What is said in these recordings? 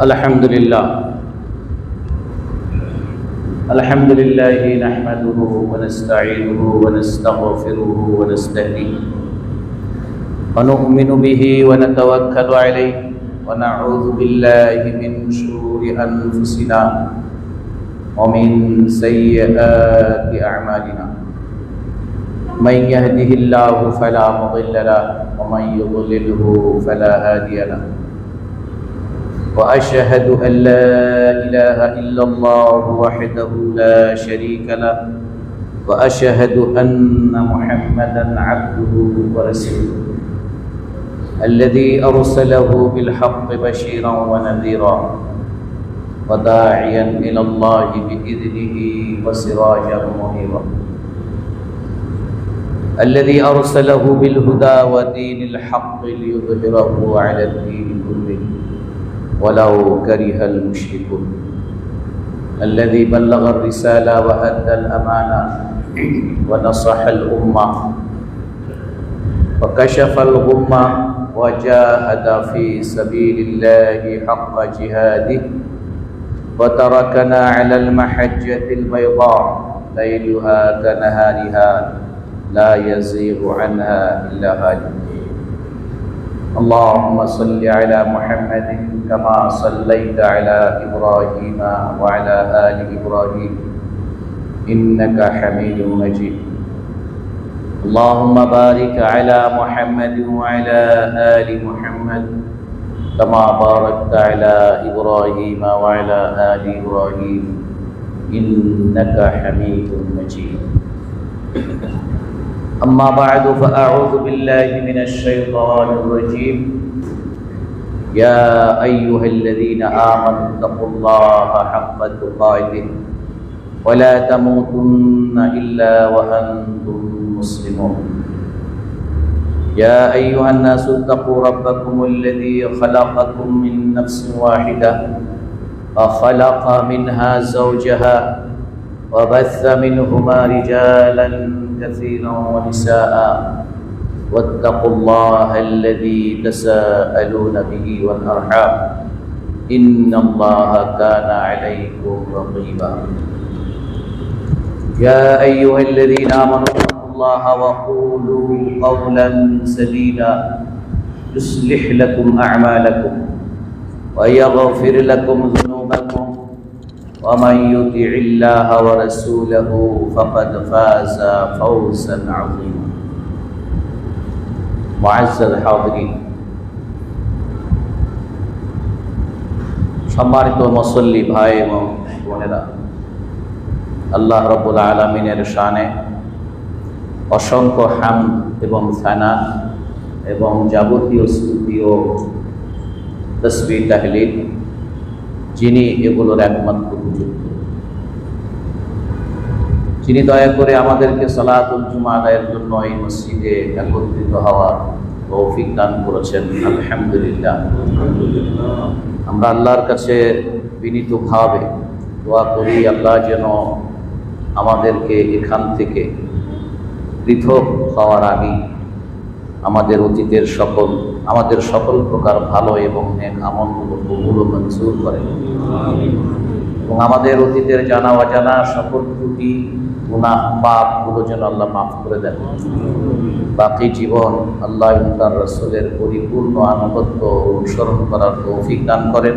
الحمد لله نحمده ونستعينه ونستغفره ونستهديه ونؤمن به ونتوكل عليه ونعوذ بالله من شرور أنفسنا ومن سيئات أعمالنا من يهده الله فلا مضل له ومن يضلله فلا هادي له وأشهد أن لا إله إلا الله وحده لا شريك له وأشهد أن محمدا عبده ورسوله الذي أرسله بالحق بشيرا ونذيرا وداعيا إلى الله بإذنه وسراجا منيرا الذي أرسله بالهدى ودين الحق ليظهره على الدين كله ولو كره المشركون الذي بلغ الرسالة وأدى الأمانة ونصح الأمة وكشف الغمة وجاهد في سبيل الله حق جهاده وتركنا على المحجة البيضاء ليلها كنهارها لا يزيغ عنها إلا هالك اللهم صل على محمد كما صليت على إبراهيم وعلى آل إبراهيم إنك حميد مجيد اللهم بارك على محمد وعلى آل محمد كما باركت على إبراهيم وعلى آل إبراهيم إنك حميد مجيد أما بعد فأعوذ بالله من الشيطان الرجيم يا أيها الذين آمنوا اتقوا الله حق تقاته ولا تموتن إلا وأنتم مسلمون يا أيها الناس اتقوا ربكم الذي خلقكم من نفس واحدة وخلق منها زوجها وبث منهما رجالا كثيرا ونساء واتقوا الله الذي تساءلون به والأرحام إن الله كان عليكم رقيبا يا أيها الذين آمنوا اتقوا الله وقولوا قولا سديدا يصلح لكم أعمالكم ويغفر لكم ذنوبكم ومن يطع الله ورسوله فقد فاز فوزا عظيما معزز الحاضرين সম্মানিত মুসল্লি ভাই এবং বোনেরা আল্লাহ রাব্বুল আলামিনের শানে অসংখ্য হামদ এবং সানা এবং যাবতীয় স্তুতি ও তাসবিহ তাহলিল যিনি এগুলোর একমাত্র উপযুক্ত, যিনি দয়া করে আমাদেরকে সালাতুল জুমা আদায়ের জন্য এই মসজিদে একত্রিত হওয়ার তৌফিক দান করেছেন। আলহামদুলিল্লাহ। আমরা আল্লাহর কাছে বিনীতভাবে দোয়া করি আল্লাহ যেন আমাদেরকে এখান থেকে পৃথক হওয়ার আগে আমাদের সকল প্রকার ভালো এবং নেক আমলগুলো কবুল ও মঞ্জুর করেন এবং আমাদের অতীতের জানা অজানা সকল ত্রুটি গুনাহ পাপগুলো যেন আল্লাহ মাফ করে দেন। বাকি জীবন আল্লাহ এবং তার রাসূলের পরিপূর্ণ আনুগত্য অনুসরণ করার তৌফিক দান করেন।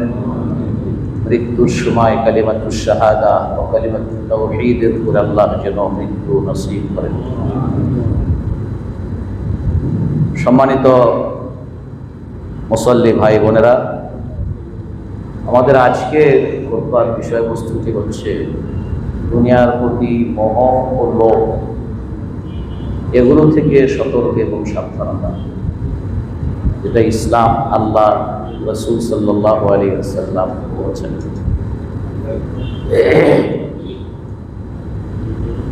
মৃত্যুর সময় কালিমাতুশ শাহাদা ও কালিমাতুত তাওহীদের উপর আল্লাহ যেন মৃত্যু নসিব করেন। সম্মানিত মুসল্লি ভাই বোনেরা, আমাদের আজকে খুতবার বিষয়বস্তুটি হচ্ছে দুনিয়ার প্রতি মোহ ও লোভ, এগুলো থেকে সতর্ক এবং সাবধানতা, যেটা ইসলাম আল্লাহ রাসূল সাল্লাল্লাহু আলাইহি ওয়াসাল্লাম বলেছেন।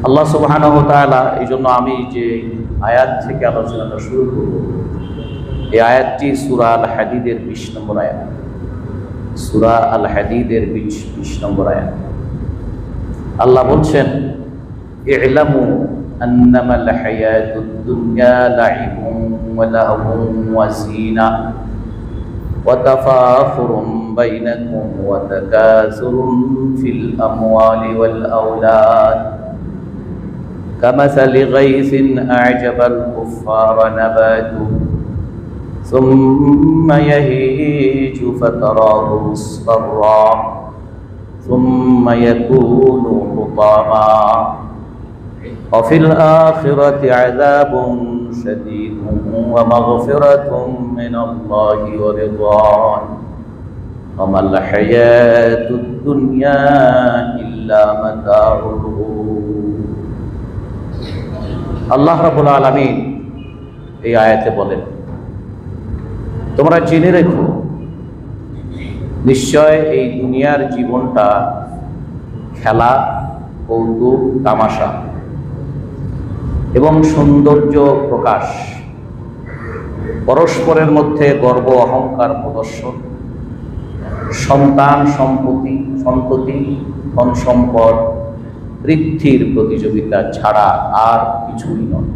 আল্লাহ সুবহানাহু ওয়া তাআলা, এই জন্য আমি যে আয়াত থেকে আলোচনাটা শুরু করব, এই আয়াতটি সূরা আল হাদীদের 20 নম্বর আয়াত। সূরা আল হাদীদের 20 নম্বর আয়াত। আল্লাহ বলছেন, ই'লামু আন্নামাল হায়াতুদ দুনিয়া লাইবুন ওয়া লাহবুন ওয়া জিনা وتفاخر بينكم وتكاثر في الأموال والأولاد كمثل غيث أعجب الكفار نباته ثم يهيج فتراه مصفرا ثم يكون حطاما وفي الآخرة عذاب شديد ومغفرة من الله ورضوان وما الحياة الدنيا إلا متاع الغرور আল্লাহ রাব্বুল আলামিন এই আয়াতে বলেন, তোমরা জেনে রেখো নিশ্চয় এই দুনিয়ার জীবনটা খেলা, কৌতুক, তামাশা এবং সৌন্দর্য প্রকাশ, পরস্পরের মধ্যে গর্ব অহংকার প্রদর্শন, সন্তান সন্ততি ধন সম্পদ বৃদ্ধির প্রতিযোগিতা ছাড়া আর কিছুই নয়।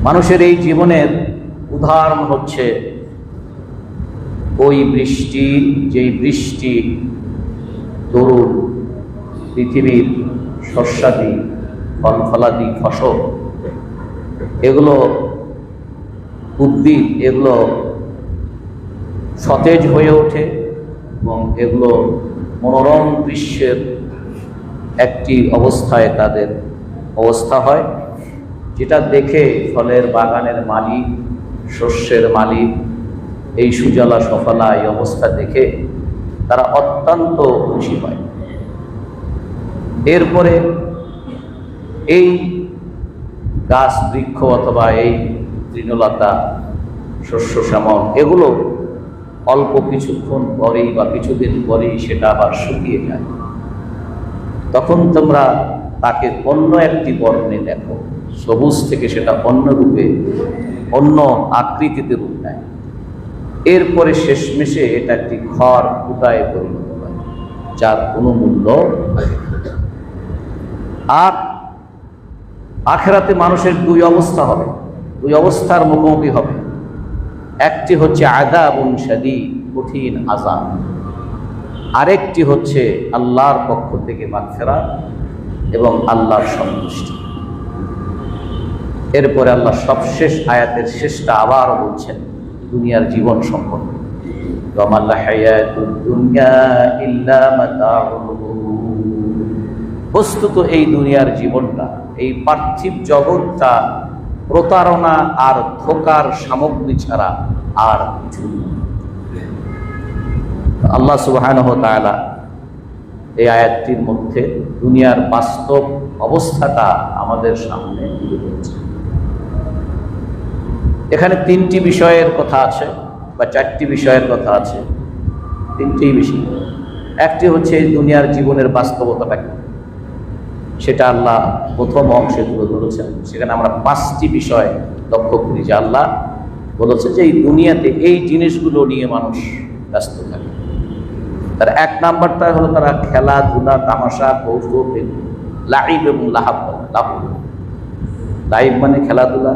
মানুষের এই জীবনের উদাহরণ হচ্ছে ওই বৃষ্টি, যেই বৃষ্টি তরুণ পৃথিবীর শস্যাদি ফলফলাদি ফসল, এগুলো উদ্ভিদ, এগুলো সতেজ হয়ে ওঠে এবং এগুলো মনোরম দৃশ্যের একটি অবস্থায় তাদের অবস্থা হয়, যেটা দেখে ফলের বাগানের মালিক, শস্যের মালিক এই সুজলা সফলা এই অবস্থা দেখে তারা অত্যন্ত খুশি হয়। এরপরে এই গাছ বৃক্ষ অথবা এই তৃণলতা, শস্য শ্যামল, এগুলো অল্প কিছুক্ষণ পরেই বা কিছুদিন পরেই সেটা আবার শুকিয়ে যায়। তখন তোমরা তাকে অন্য একটি বর্ণে দেখো, সবুজ থেকে সেটা অন্য রূপে, অন্য আকৃতিতে রূপ নেয়। এরপরে শেষমেশে এটা একটি খড় কুটায় পরিণত হয়, যার কোনো মূল্য থাকে। আর আখিরাতে মানুষের দুই অবস্থা হবে, দুই অবস্থার মুখোমুখি হবে। একটি হচ্ছে আযাবুন শাদীদ, কঠিন আযাব, আরেকটি হচ্ছে আল্লাহর পক্ষ থেকে মাগফিরাত এবং আল্লাহর সন্তুষ্টি। এরপরে আল্লাহ সবশেষ আয়াতের শেষটা আবার বলছেন দুনিয়ার জীবন সম্পর্কে, ওয়ামাল হায়াতুদ দুনিয়া ইল্লা মাতাউল গুরুর। বস্তুত এই দুনিয়ার জীবনটা, এই পার্থিব জগৎটা প্রতারণা আর ধোঁকার সামগ্রী ছাড়া আর কিছু নয়। আল্লাহ সুবহানাহু ওয়া তাআলা এই আয়াতটির মধ্যে দুনিয়ার বাস্তব অবস্থাটা আমাদের সামনে তুলে ধরেছেন। এখানে তিনটি বিষয়ের কথা আছে বা চারটি বিষয়ের কথা আছে, তিনটি বিষয়। একটি হচ্ছে এই দুনিয়ার জীবনের বাস্তবতাটা কি, সেটা আল্লাহ প্রথম অংশে তুলে ধরেছেন। সেখানে আমরা পাঁচটি বিষয় লক্ষ্য করি যে আল্লাহ বলেছে যে এই দুনিয়াতে এই জিনিসগুলো নিয়ে মানুষ ব্যস্ত থাকে। তার এক নাম্বারটা হলো তারা খেলাধুলা, তামাশা, কৌতুক, লাইব এবং লাহাব। লাইব মানে খেলাধুলা,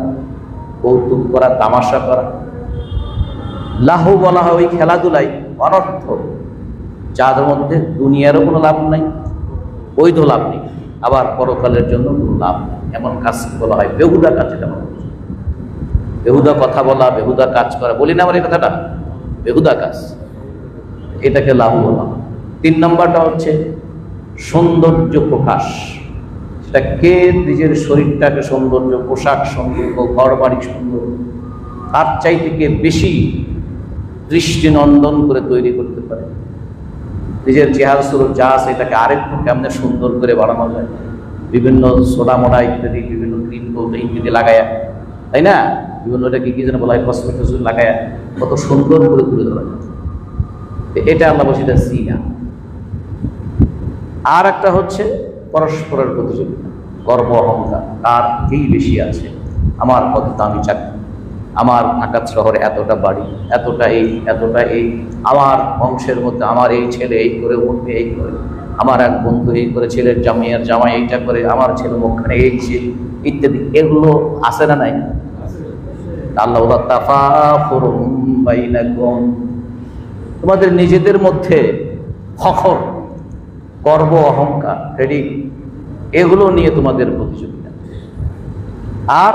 কৌতুক করা, তামাশা করা। লাহু বলা হয় ওই খেলাধুলাই অনর্থ, যাদের মধ্যে দুনিয়ারও কোনো লাভ নাই, বৈধ লাভ নেই, আবার পরকালের জন্য কোনো লাভ নেই। এমন কাজ বলা হয় বেহুদা কাজ। এটা বেহুদা কথা বলা, বেহুদা কাজ করা, বলি না আমার এই কথাটা, বেহুদা কাজ, এটাকে লাভ বলা। তিন নম্বরটা হচ্ছে সৌন্দর্য প্রকাশ। সেটা কে নিজের শরীরটাকে সৌন্দর্য, পোশাক সৌন্দর্য, ঘর বাড়ি সুন্দর, তার চাইতে কে বেশি দৃষ্টিনন্দন করে তৈরি করতে পারে। নিজের চেহারা সুরত যা আছে এটাকে আরেকটু কেমনে সুন্দর করে বাড়ানো যায়, বিভিন্ন সোডা মোডা ইত্যাদি, বিভিন্ন ক্রিম ইত্যাদি লাগায়া, তাই না, বিভিন্ন ওটাকে কি যেন বলা হয়, কসমেটিক্স লাগায়া কত সুন্দর করে তুলে ধরা যায়। এটা আল্লাহ বলছে এটা সিনা। আর একটা হচ্ছে পরস্পরের প্রতিযোগিতা, গর্ব অহংকার, কার এই বেশি আছে, আমার কত দামি চাকরি, আমার ঢাকা শহরে এতটা বাড়ি, এতটা এই, এতটা এই, আমার বংশের মধ্যে আমার এই ছেলে এই করে উঠবে, এই করে, আমার এক বন্ধু এই করে, ছেলের জামাইয়ের জামাই এইটা করে, আমার ছেলে মুখখানে এই সে ইত্যাদি। এগুলো আছে না নাই? আল্লাহ বলে তাফাখুরুম বাইনাকুম, তোমাদের নিজেদের মধ্যে ফখর, গর্ব, অহংকার, ক্রেডিট, এগুলো নিয়ে তোমাদের প্রতিযোগিতা। আর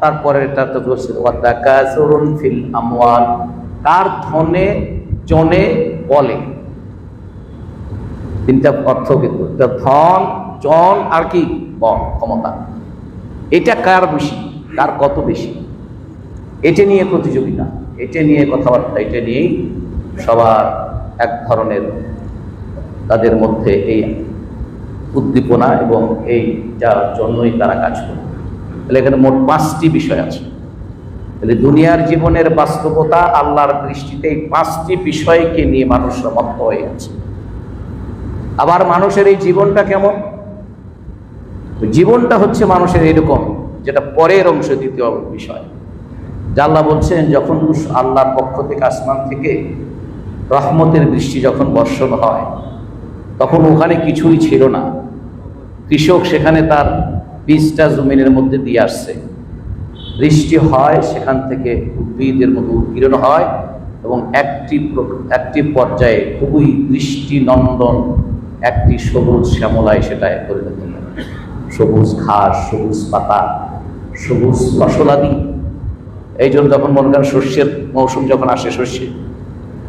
তারপরে এটা তো বলছে ওয়াতাকাসুরুন ফিল আমওয়াল, কার ধনে জনে বলে। তিনটা অর্থ কিন্তু, ধন, জন আর কি বল, ক্ষমতা। এটা কার বেশি, কার কত বেশি, এটা নিয়ে প্রতিযোগিতা, এটা নিয়ে কথাবার্তা, এটা নিয়েই সবার এক ধরনের তাদের মধ্যে এই উদ্দীপনা এবং এই যার জন্যই তারা কাজ করে। তাহলে এখানে মোট 5টি বিষয় আছে। তাহলে দুনিয়ার জীবনের বাস্তবতা আল্লাহর দৃষ্টিতে এই 5টি বিষয়কে নিয়ে মানুষরা মত্ত হয়ে আছে। আবার মানুষের এই জীবনটা কেমন? জীবনটা হচ্ছে মানুষের এরকম, যেটা পরের অংশ, দ্বিতীয় বিষয়। যা আল্লাহ বলছেন, যখন আল্লাহর পক্ষ থেকে আসমান থেকে রহমতের বৃষ্টি যখন বর্ষণ হয়, তখন ওখানে কিছুই ছিল না। কৃষক সেখানে তার বীজটা জমিনের মধ্যে দিয়ে আসছে, বৃষ্টি হয়, সেখান থেকে উদ্ভিদের মতো উৎকীর্ণ হয় এবং একটি পর্যায়ে খুবই দৃষ্টি নন্দন একটি সবুজ শ্যামলায় সেটায় পরিণত হয়। সবুজ ঘাস, সবুজ পাতা, সবুজ ফসলাদি। এই জন্য যখন মনে করেন শস্যের মৌসুম যখন আসে, শস্যে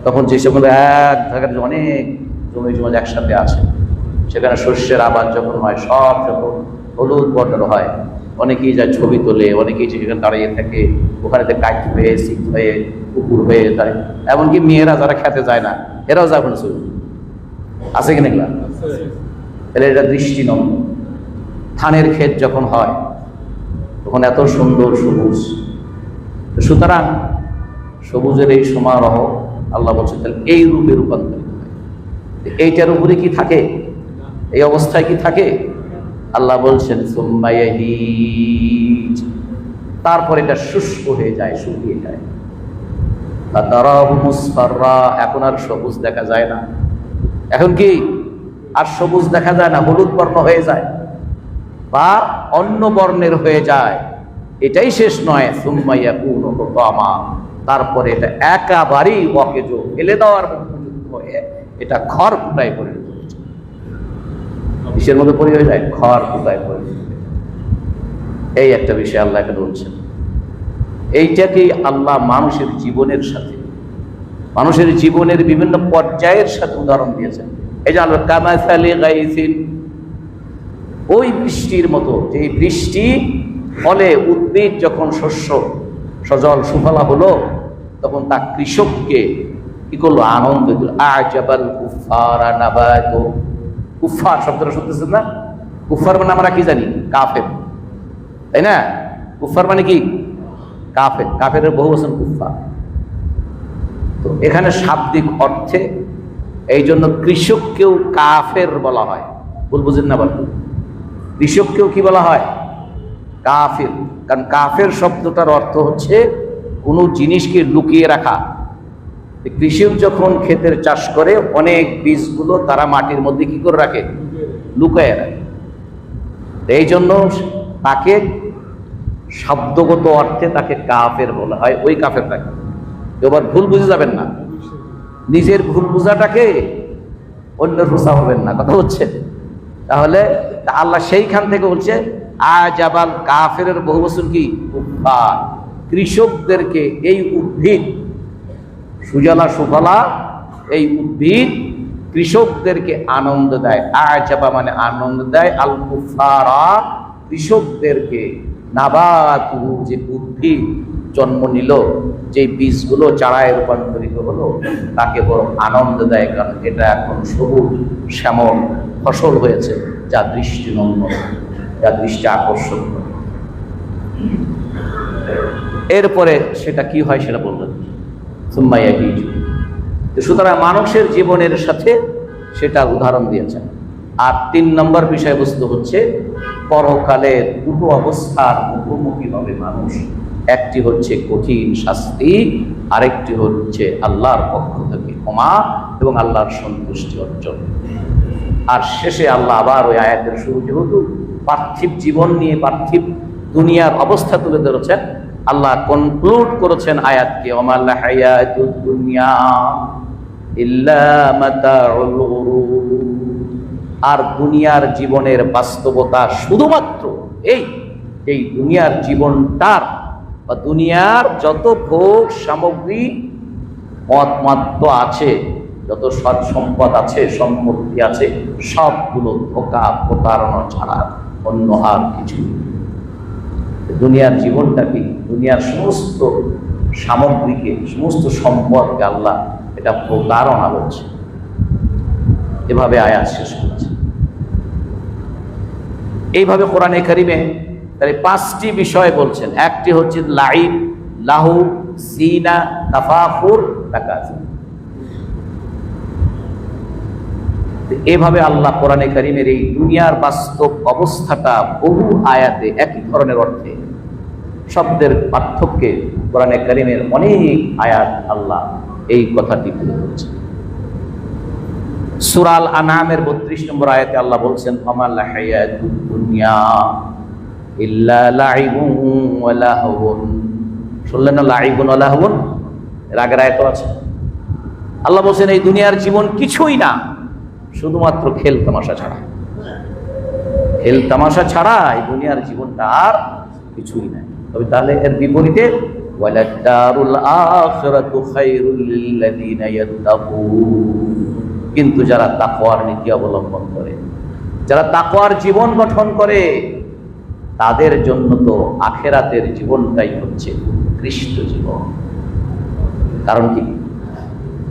তখন যে সেগুলো এক জায়গায় অনেক জমি জমি একসাথে আছে, সেখানে শস্যের আবাদ যখন হয়, সব যখন হলুদ বর্ণের হয়, অনেকেই যায় ছবি তোলে, অনেকেই সেখানে দাঁড়িয়ে থাকে, ওখানে কাঠ হয়ে, শীত হয়ে, কুকুর হয়ে যায়। এমনকি মেয়েরা যারা খেতে যায় না, এরাও যায় ওখানে ছবি আছে কিনা এগুলা। তাহলে এটা দৃষ্টিনন্দন। ধানের ক্ষেত যখন হয় তখন এত সুন্দর সবুজ। সুতরাং সবুজের এই সমারোহ আল্লাহ বলছেন তাহলে এই রূপে রূপান্তরিত হয়। এইটার উপরে কি থাকে, এই অবস্থায় কি থাকে? আল্লাহ বলছেন সুম্মা ইয়াহিজ, তারপর এটা শুষ্ক হয়ে যায়, শুকিয়ে যায়। ফাতারাহু মুসফাররা, এখন আর সবুজ দেখা যায় না। এখন কি আর সবুজ দেখা যায় না, হলুদ বর্ণ হয়ে যায় বা অন্য বর্ণের হয়ে যায়। এটাই শেষ নয়, সুম্মা ইয়াকুনু হুতামা, তারপরে এটা একেবারেই অকেজ, ফেলে দেওয়ার উপযুক্ত হয়ে এটা খড় কুটায় পরিণত হয়েছে। কিসের মধ্যে পরি হয়ে যায়? খড় কুটায় পরিণত হয়ে যায়। এই একটা বিষয় আল্লাহ এখানে বলছেন। এইটাকেই আল্লাহ মানুষের জীবনের সাথে, মানুষের জীবনের বিভিন্ন পর্যায়ের সাথে উদাহরণ দিয়েছেন। এই যে আল্লাহ কামাসালি গাইসিন, ওই বৃষ্টির মতো, যে বৃষ্টি ফলে উদ্ভিদ যখন শস্য সজল সুফলা হলো, তখন তা কৃষককে কি করলো? আনন্দ দিল। আজাবাল কুফারা নাবাতু, কুফার শব্দটা শুনতেছেন না? কুফার মানে আমরা কি জানি? কাফের, তাই না? কুফার মানে কি? কাফের। কাফেরের বহু বচন কুফার। তো এখানে শাব্দিক অর্থে এই জন্য কৃষককেও কাফের বলা হয়। ভুল বুঝেন না বল, কৃষককেও কি বলা হয়? কাফের। কারণ কাফের শব্দটার অর্থ হচ্ছে কোনো জিনিসকে লুকিয়ে রাখা। কৃষক যখন ক্ষেতের চাষ করে, অনেক বীজগুলো তারা মাটির মধ্যে কি করে রাখে? লুকিয়ে রাখে। এই জন্য তাকে শব্দগত অর্থে তাকে কাফের বলা হয়, ওই কাফেরটাকে। এবার ভুল বুঝে যাবেন না, নিজের ভুল বোঝাটাকে অন্যের বোঝা হবেন না, কথা হচ্ছে। তাহলে আল্লাহ সেইখান থেকে বলছে আজাবাল, কাফেরের বহু বচন কি? কুফার। কৃষকদেরকে এই উদ্ভিদ সুজলা সুফলা, এই উদ্ভিদ কৃষকদেরকে আনন্দ দেয়। আজাবা মানে আনন্দ দেয়, আল কুফারা কৃষকদেরকে, নাবাতু যে উদ্ভিদ জন্ম নিল, যে বীজগুলো চারায় রূপান্তরিত হলো, তাকে বড় আনন্দ দেয়। কারণ এটা এখন সবুজ শ্যামল ফসল হয়েছে, যা দৃষ্টিনন্দন, যা দৃষ্টি আকর্ষণ করে। এরপরে সেটা কি হয় সেটা বললেন সুম্মা ইয়াহিজ। সুতরাং মানুষের জীবনের সাথে সেটা উদাহরণ দিয়েছেন। আর 3 নম্বর বিষয়বস্তু হচ্ছে পরকালের দুটো অবস্থার মুখোমুখি হবে মানুষ। একটি হচ্ছে কঠিন শাস্তি, আরেকটি হচ্ছে আল্লাহর পক্ষ থেকে ক্ষমা এবং আল্লাহর সন্তুষ্টি অর্জন। আর শেষে আল্লাহ আবার ওই আয়াতের শুরু, যেহেতু পার্থিব জীবন নিয়ে, পার্থিব দুনিয়ার অবস্থা তুলে ধরেছেন, আল্লাহ কনক্লুড করেছেন আয়াতকে, ওমাল হায়াতুদ দুনিয়া ইল্লা মাতাউল গুরুর। আর দুনিয়ার জীবনের বাস্তবতা শুধুমাত্র এই দুনিয়ার জীবনটার বা দুনিয়ার যত ভোগ সামগ্রী মত আছে, যত সৎ সম্পদ আছে, সম্পত্তি আছে, সবগুলো ধোঁকা প্রতারণা ছাড়া অন্য আর কিছু। দুনিয়ার জীবনটা কি, দুনিয়ার সমস্ত সামগ্রীকে, সমস্ত সম্পদকে আল্লাহ এটা প্রতারণা বলছে। এভাবে আয়াত শেষ করেছে। এইভাবে কোরআনে কারিমে তাহলে 5টি বিষয় বলছেন। একটি হচ্ছে লাইব, লাহু, জিনা, তাফাখুর, তাকাসুর। এভাবে আল্লাহ কোরআনে কারিমের এই দুনিয়ার বাস্তব অবস্থাটা বহু আয়াতে একই ধরনের অর্থে, শব্দের পার্থক্যে কোরআনে কারিমের অনেক আয়াত আল্লাহ এই কথাটি তুলে ধরেছেন। সূরা আল আনআমের 32 নম্বর আয়াতে আল্লাহ বলছেন, ফামাল হায়াতুদ দুনিয়া ইল্লা লাইবুন ওয়া লাহবুন। শুনলেন না, লাইবুন ওয়া লাহবুন, এর আগের আয়াত আছে। আল্লাহ বলছেন এই দুনিয়ার জীবন কিছুই না, শুধুমাত্র খেল তামাশা ছাড়া। খেল তামাশা ছাড়া এই দুনিয়ার জীবনটা আর কিছুই নাই। তবে তাহলে এর বিপরীতে ওয়ালাদ-দারুল আখিরাতু খায়রুল লিল্লাযিনা ইয়াত্তাকুন। কিন্তু যারা তাকওয়ার নীতি অবলম্বন করে, যারা তাকওয়ার জীবন গঠন করে, তাদের জন্য তো আখিরাতের জীবনটাই হচ্ছে উৎকৃষ্ট জীবন। কারণ কি?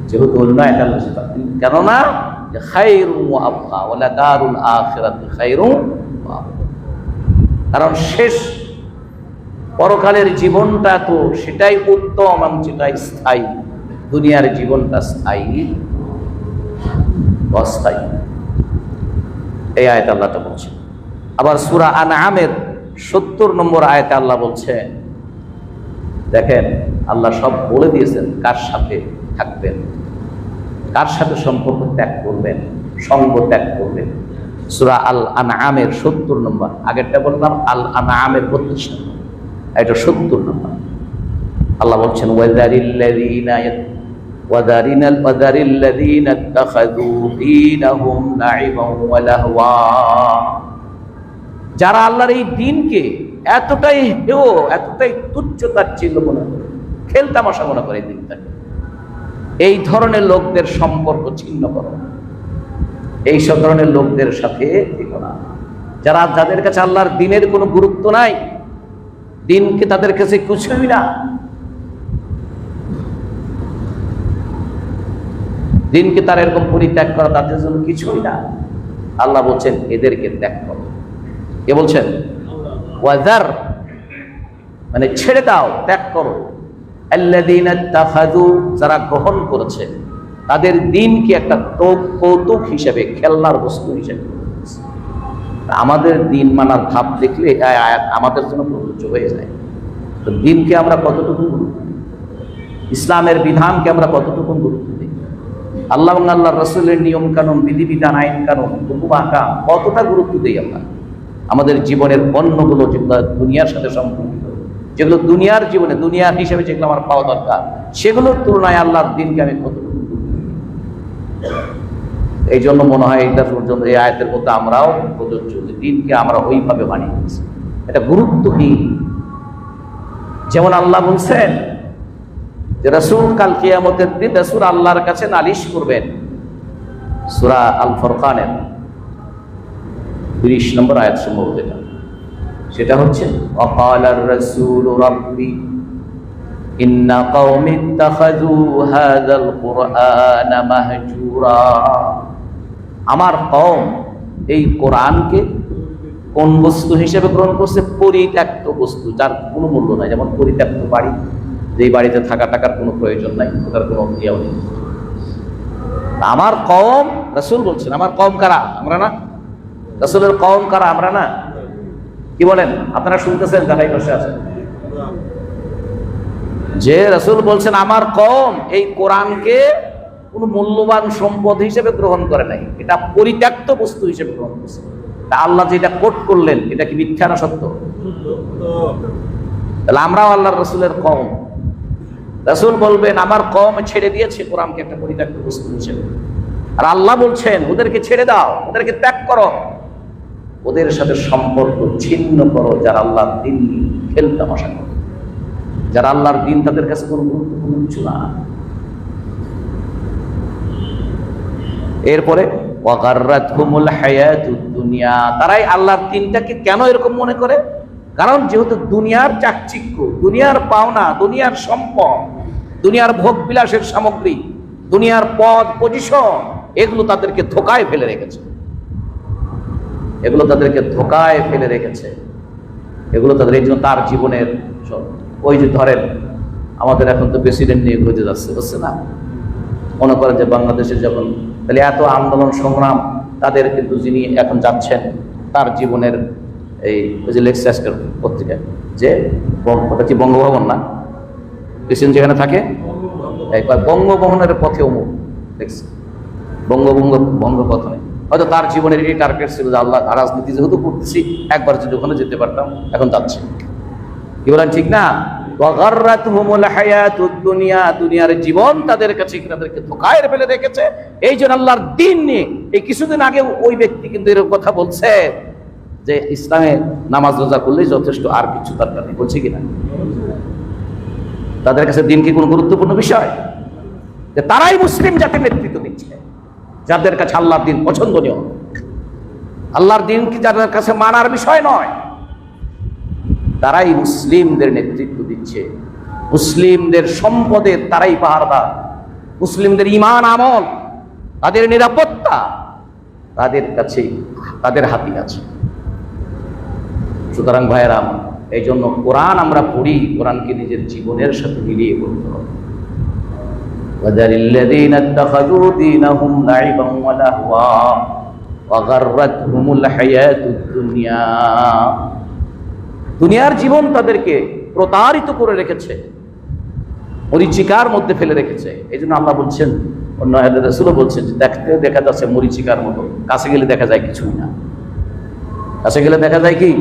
যেহেতু অন্যায় এটা কেননা খায়রুন ওয়া আবকা, ওয়ালাদ-দারুল আখিরাতু খায়রুন ওয়া আবকা। কারণ শেষ পরকালের জীবনটা তো সেটাই উত্তম এবং সেটাই স্থায়ী। দুনিয়ার জীবনটা স্থায়ী, অস্থায়ী। এই আয়াতে আল্লাহ তা বলছেন। আবার সূরা আনআমের 70 নম্বর আয়াতে আল্লাহ বলছেন, দেখেন আল্লাহ সব বলে দিয়েছেন কার সাথে থাকবেন, কার সাথে সম্পর্ক ত্যাগ করবেন, সঙ্গ ত্যাগ করবেন। সূরা আল আনআমের 70 নম্বর, আগেরটা বললাম আল আনআমের 32 নম্বর, এটা 70 নম্বর। আল্লাহ বলছেন ওয়াযারিল্লাযীনা ইত্তাখাযু দীনাহুম লাইবান ওয়া লাহওয়া। যারা আল্লাহর এই দ্বীনকে এতটাই হেয়, এতটাই তুচ্ছ-তাচ্ছিল্য মনে করে, খেল তামাশা মনে করে দিনটাকে, এই ধরনের লোকদের সম্পর্ক ছিন্ন করো, এই সব ধরনের লোকদের সাথে থেকো না। যাদের কাছে আল্লাহর দ্বীনের কোনো গুরুত্ব নাই, দ্বীনকে তাদের কাছে কিছুই না, দ্বীনকে তার এরকম পরিত্যাগ করা তাদের জন্য কিছুই না। আল্লাহ বলছেন এদেরকে ত্যাগ করো। কে বলছেন? ওয়াজার, মানে ছেড়ে দাও, ত্যাগ করো। আল্লাযীনা ইত্তাখাযু, যারা গ্রহণ করেছে তাদের দ্বীনকে একটা কৌতুক হিসেবে, খেলনার বস্তু হিসেবে। আমাদের দ্বীন মানার ভাব দেখলে আয়াত আমাদের জন্য প্রযোজ্য হয়ে যায়। তো দ্বীনকে আমরা কতটুকু গুরুত্ব দিই, ইসলামের বিধানকে আমরা কতটুকু গুরুত্ব দিই, আল্লাহ এবং আল্লাহ রাসূলের নিয়ম কানুন, বিধিবিধান, আইন কানুন, হুকুম আহকাম কতটা গুরুত্ব দিই আমরা। আমাদের জীবনের পণ্যগুলো যেগুলো দুনিয়ার সাথে সম্পর্কিত, যেগুলো দুনিয়ার জীবনে দুনিয়ার হিসেবে যেগুলো আমার পাওয়া দরকার, সেগুলোর তুলনায় আল্লাহর দ্বীনকে আমি কতটুকু গুরুত্ব দিই। এই জন্য মনে হয় এটা পর্যন্ত এই আয়াতের মধ্যে আমরাও প্রযোজ্য, যে দ্বীনকে আমরা ওইভাবে বানিয়ে নিয়েছি, এটা গুরুত্বহীন। যেমন আল্লাহ বলছেন যে রাসূল কাল কিয়ামতের দিন রাসূল আল্লাহর কাছে নালিশ করবেন। সূরা আল ফুরকানের 30 নম্বর আয়াত সম্ভবত এটা, সেটা হচ্ছে ওয়াকালার রাসূলু রাব্বি ইন্না কওমি ইত্তাখাযু হাযাল কুরআনা মাহজুরা। আমার কওম এই কোরআনকে কোন বস্তু হিসেবে গ্রহণ করছে? পরিত্যক্ত বস্তু, যার কোনো মূল্য নাই। যেমন পরিত্যক্ত বাড়ি, যেই বাড়িতে থাকা টাকার কোনো প্রয়োজন নাই, ওটার কোনো ইয়েও নেই। আমার কওম, রাসূল বলছেন আমার কওম কারা? আমরা না? রাসূলের কওম কারা? আমরা না? কি বলেন আপনারা? শুনতেছেন যারা এই পাশে আছেন, যে রাসূল বলছেন আমার কওম এই কোরআনকে কোনো মূল্যবান সম্পদ হিসেবে গ্রহণ করে নাই, এটা পরিত্যক্ত বস্তু হিসেবে গ্রহণ করছে। তা আল্লাহ যেটা কোট করলেন এটা কি মিথ্যা না সত্য? তাহলে আমরাও আল্লাহর রাসূলের কওম। রাসূল বলবেন আমার কওম ছেড়ে দিয়েছে কোরআনকে একটা পরিত্যক্ত বস্তু হিসেবে, আর আল্লাহ বলছেন ওদেরকে ছেড়ে দাও, ওদেরকে ত্যাগ করো, ওদের সাথে সম্পর্ক ছিন্ন করো যারা আল্লাহর দ্বীন খেলতামাশা করে, যারা আল্লাহর দ্বীন তাদের কাছে কোনো গুরুত্বপূর্ণ কিছু না। এরপরে ওয়াগাররাতহুমুল হায়াতুদ দুনিয়া, তারাই আল্লাহর দ্বীনটাকে কেন এরকম মনে করে? কারণ যেহেতু দুনিয়ার চাকচিক্য, দুনিয়ার পাওনা, দুনিয়ার সম্পদ, দুনিয়ার ভোগ বিলাসের সামগ্রী, দুনিয়ার পদ পজিশন, এগুলো তাদেরকে ধোকায় ফেলে রেখেছে, এগুলো তাদেরকে ধোকায় ফেলে রেখেছে, এগুলো তাদের এই জন্য তার জীবনের ওই যে ধরেন আমাদের এখন তো প্রেসিডেন্ট নিয়ে ঘুরতে যাচ্ছে, বুঝছে না? মনে করেন যে বাংলাদেশে যখন তাহলে এত আন্দোলন সংগ্রাম, তাদের কিন্তু যিনি এখন যাচ্ছেন তার জীবনের এই ওই যে লেখছে আজকের পত্রিকায় যে ওটা কি বঙ্গভবন না, প্রেসিডেন্ট যেখানে থাকে বঙ্গভবনের পথে অমুক দেখছে, বঙ্গপথ নেই। হয়তো তার জীবনের এই টার্গেট ছিল যে আল্লাহ রাজনীতি যেহেতু করতেছি একবার যদি ওখানে যেতে পারতাম, এখন যাচ্ছে। কি বলেন ঠিক না? ওয়াগাররাতহুমুল হায়াতুদ দুনিয়া, দুনিয়ার জীবন তাদের কাছে তাদেরকে ধোঁকায় ফেলে রেখেছে। এই জন্য আল্লাহর দ্বীন নিয়ে এই কিছুদিন আগে ওই ব্যক্তি কিন্তু এরকম কথা বলছে যে ইসলামে নামাজ রোজা করলেই যথেষ্ট, আর কিছু দরকার নেই, বলছে কিনা? তাদের কাছে দ্বীন কি কোনো গুরুত্বপূর্ণ বিষয়? যে তারাই মুসলিম জাতির নেতৃত্ব দিচ্ছে, যাদের কাছে আল্লাহর দ্বীন পছন্দনীয়। আল্লাহর দ্বীন কি যাদের কাছে মানার বিষয় নয়, তারাই মুসলিমদের নেতৃত্ব দিচ্ছে, মুসলিমদের সম্পদের তারাই পাহারাদার, মুসলিমদের ঈমান আমল, তাদের নিরাপত্তা তাদের কাছে, তাদের হাতে আছে। সুতরাং ভাইয়েরা, এই জন্য কোরআন আমরা পড়ি, কোরআনকে নিজের জীবনের সাথে মিলিয়ে পড়তে হবে। وَذَرِلَّذِينَ اتَّخَذُوا دِينَهُمْ لَعِبًا وَلَهْوًا وَغَرَّتْهُمُ الْحَيَاةُ الدُّنْيَا, দুনিয়ার জীবন তাদেরকে প্রতারিত করে রেখেছে, মরীচিকার মধ্যে ফেলে রেখেছে। এই জন্য আল্লাহ বলছেন, অন্য আয়াতে রাসূলও বলছেন যে দেখতে দেখা যাচ্ছে মরীচিকার মতো, কাছে গেলে দেখা যায় কিছুই না, কাছে গেলে দেখা যায় কি?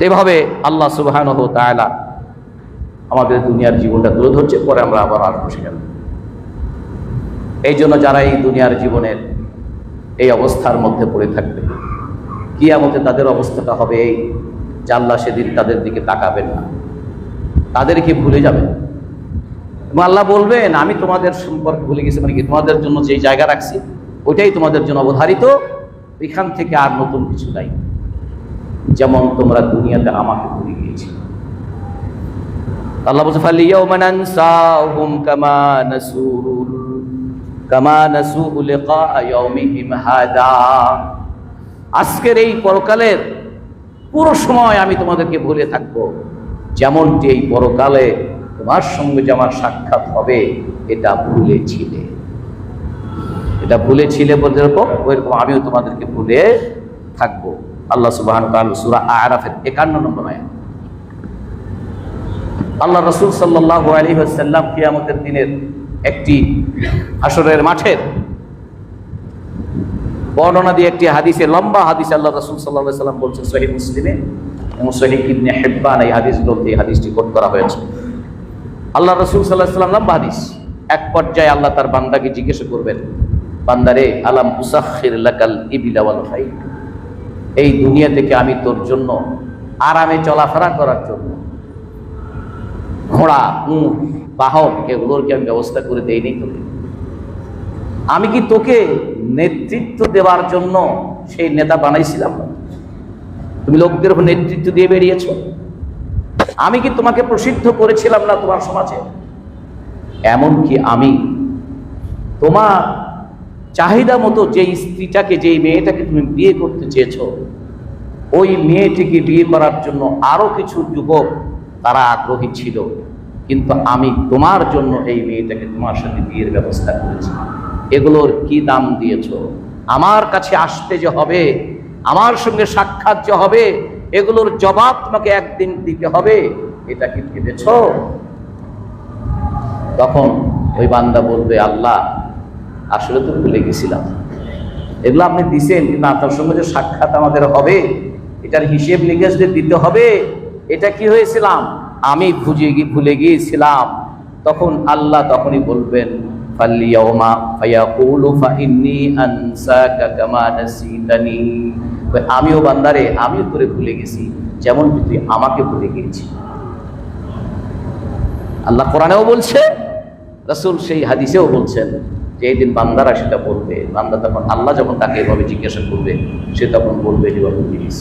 এভাবে আল্লাহ সুবহানাহু ওয়া তাআলা আমাদের দুনিয়ার জীবনটা তুলে ধরছে, পরে আমরা আবার আসবো সেখানে। এই জন্য যারা এই দুনিয়ার জীবনের এই অবস্থার মধ্যে পড়ে থাকবে, কিয়ামতে তাদের অবস্থাটা হবে এই যে আল্লাহ সেদিন তাদের দিকে তাকাবেন না, তাদেরকে ভুলে যাবেন এবং আল্লাহ বলবেন আমি তোমাদের সম্পর্কে ভুলে গেছি, মানে কি তোমাদের জন্য যেই জায়গা রাখছি ওইটাই তোমাদের জন্য অবধারিত, এখান থেকে আর নতুন কিছু নাই, যেমন তোমরা দুনিয়াতে আমাকে ভুলে গিয়েছি। আল্লাহ বলছে ফালিয়াউমা নানসাহুম কামা নাসু লিকা ইয়াউমিহিম হাদা, আজকের এই পরকালের পুরো সময় আমি তোমাদেরকে ভুলে থাকবো, যেমনটি এই পরকালে তোমার সঙ্গে যে আমার সাক্ষাৎ হবে এটা ভুলেছিলে, এটা ভুলেছিলে বলতে ওইরকম আমিও তোমাদেরকে ভুলে থাকবো। আল্লাহ সুবহানাহু ওয়া তাআলা সূরা আরাফের 51 নম্বর আয়াত। আল্লাহ রাসূল সাল্লাল্লাহু আলাইহি ওয়াসাল্লাম কিয়ামতের দিনের একটি হাসরের মাঠের বর্ণনা দিয়ে একটি হাদিসে, লম্বা হাদিসে আল্লাহ রাসূল সাল্লাল্লাহু আলাইহি ওয়াসাল্লাম বলছেন, সহিহ মুসলিমে এবং সহিহ ইবনে হিব্বান এই হাদিসগুলোতে এই হাদিসটি কোট করা হয়েছে। আল্লাহ রাসূল সাল্লাল্লাহু আলাইহি ওয়াসাল্লাম লম্বা হাদিস, এক পর্যায়ে আল্লাহ তার বান্দাকে জিজ্ঞাসা করবেন, বান্দারে আলাম উসাখির লাকাল ইবিলা ওয়াল খাইল, এই দুনিয়া থেকে আমি তোর জন্য আরামে চলাফেরা করার জন্য ঘোড়া, উট, বাহন এগুলোর কি আমি ব্যবস্থা করে দেইনি তোকে? আমি কি তোকে নেতৃত্ব দেওয়ার জন্য সেই নেতা বানাইছিলাম না? তুমি লোকদের উপর নেতৃত্ব দিয়ে বেরিয়েছ। আমি কি তোমাকে প্রসিদ্ধ করেছিলাম না তোমার সমাজে? এমনকি আমি তোমার চাহিদা মতো যেই স্ত্রীটাকে, যেই মেয়েটাকে তুমি বিয়ে করতে চেয়েছো, ওই মেয়েটিকে বিয়ে করার জন্য আরো কিছু যুবক তারা আগ্রহী ছিল, কিন্তু আমি তোমার জন্য এই মেয়েটাকে তোমার সাথে বিয়ের ব্যবস্থা করেছি। এগুলোর কি দাম দিয়েছ? আমার কাছে আসতে যে হবে, আমার সঙ্গে সাক্ষাৎ যে হবে, এগুলোর জবাব তোমাকে একদিন দিতে হবে, এটা কি ভেবেছ? তখন ওই বান্দা বলবে, আল্লাহ আসলে তো ভুলে গেছিলাম, এগুলো আপনি দিছেন, কিন্তু আপনার সঙ্গে যে সাক্ষাৎ আমাদের হবে এটার হিসেব নিকেশ দিতে হবে, এটা কি হয়েছিলাম, আমি ভুলে গিয়েছিলাম। তখন আল্লাহ তখনই বলবেন ফালিয়াউমা ফায়াকুলু ফাইন্নী আনসাকা কামা নাসিতানি, আমিও বান্দারে আমিও তোরে ভুলে গেছি যেমন তুই আমাকে ভুলে গিয়েছিস। আল্লাহ কোরআনেও বলছে, রাসূল সেই হাদিসেও বলছেন যে এই দিন বান্দারা সেটা বলবে। বান্দা তখন আল্লাহ যখন তাকে এভাবে জিজ্ঞাসা করবে, সে তখন বলবে যে বাবু জিনিস।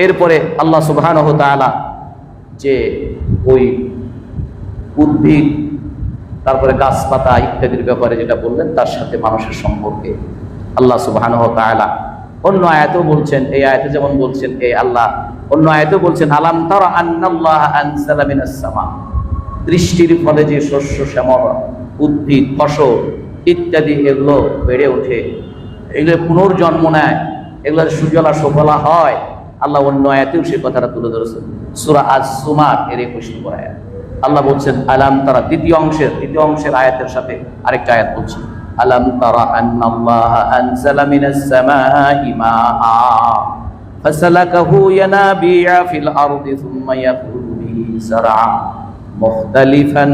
এরপরে আল্লাহ সুবহানাহু ওয়া তাআলা যে ওই উদ্ভিদ, তারপরে গাছপাতা ইত্যাদির ব্যাপারে যেটা বললেন, তার সাথে মানুষের সম্পর্কে আল্লাহ সুবহানাহু ওয়া তাআলা অন্য আয়াতেও বলছেন। এই আয়াতে যেমন বলছেন, এই আল্লাহ অন্য আয়াতেও বলছেন আলাম তারা আন্নাল্লাহা আনজালা মিনাস সামা, বৃষ্টির ফলে যে শস্য শ্যামল উদ্ভিদ ফসল ইত্যাদি এগুলো বেড়ে ওঠে, এগুলো পুনর্জন্ম নেয়, এগুলোর সুজলা সুফলা হয়। আল্লাহ অন্য আয়াতেও সে কথাটা তুলে ধরেছেন। সূরা আজ-জুমার এর 21 নম্বর আয়াত আল্লাহ বলছেন আলাম তারা, দ্বিতীয় অংশের আয়াতের সাথে আরেকটা আয়াত বলছেন আলাম তারা আন্নাল্লাহা আনজালা মিনাস সামাই মাআ ফাসালাকাহু ইয়ানাবিআ ফিল আরদি সুম্মা ইয়াখরুজু বিহি যারআ মুখতালিফান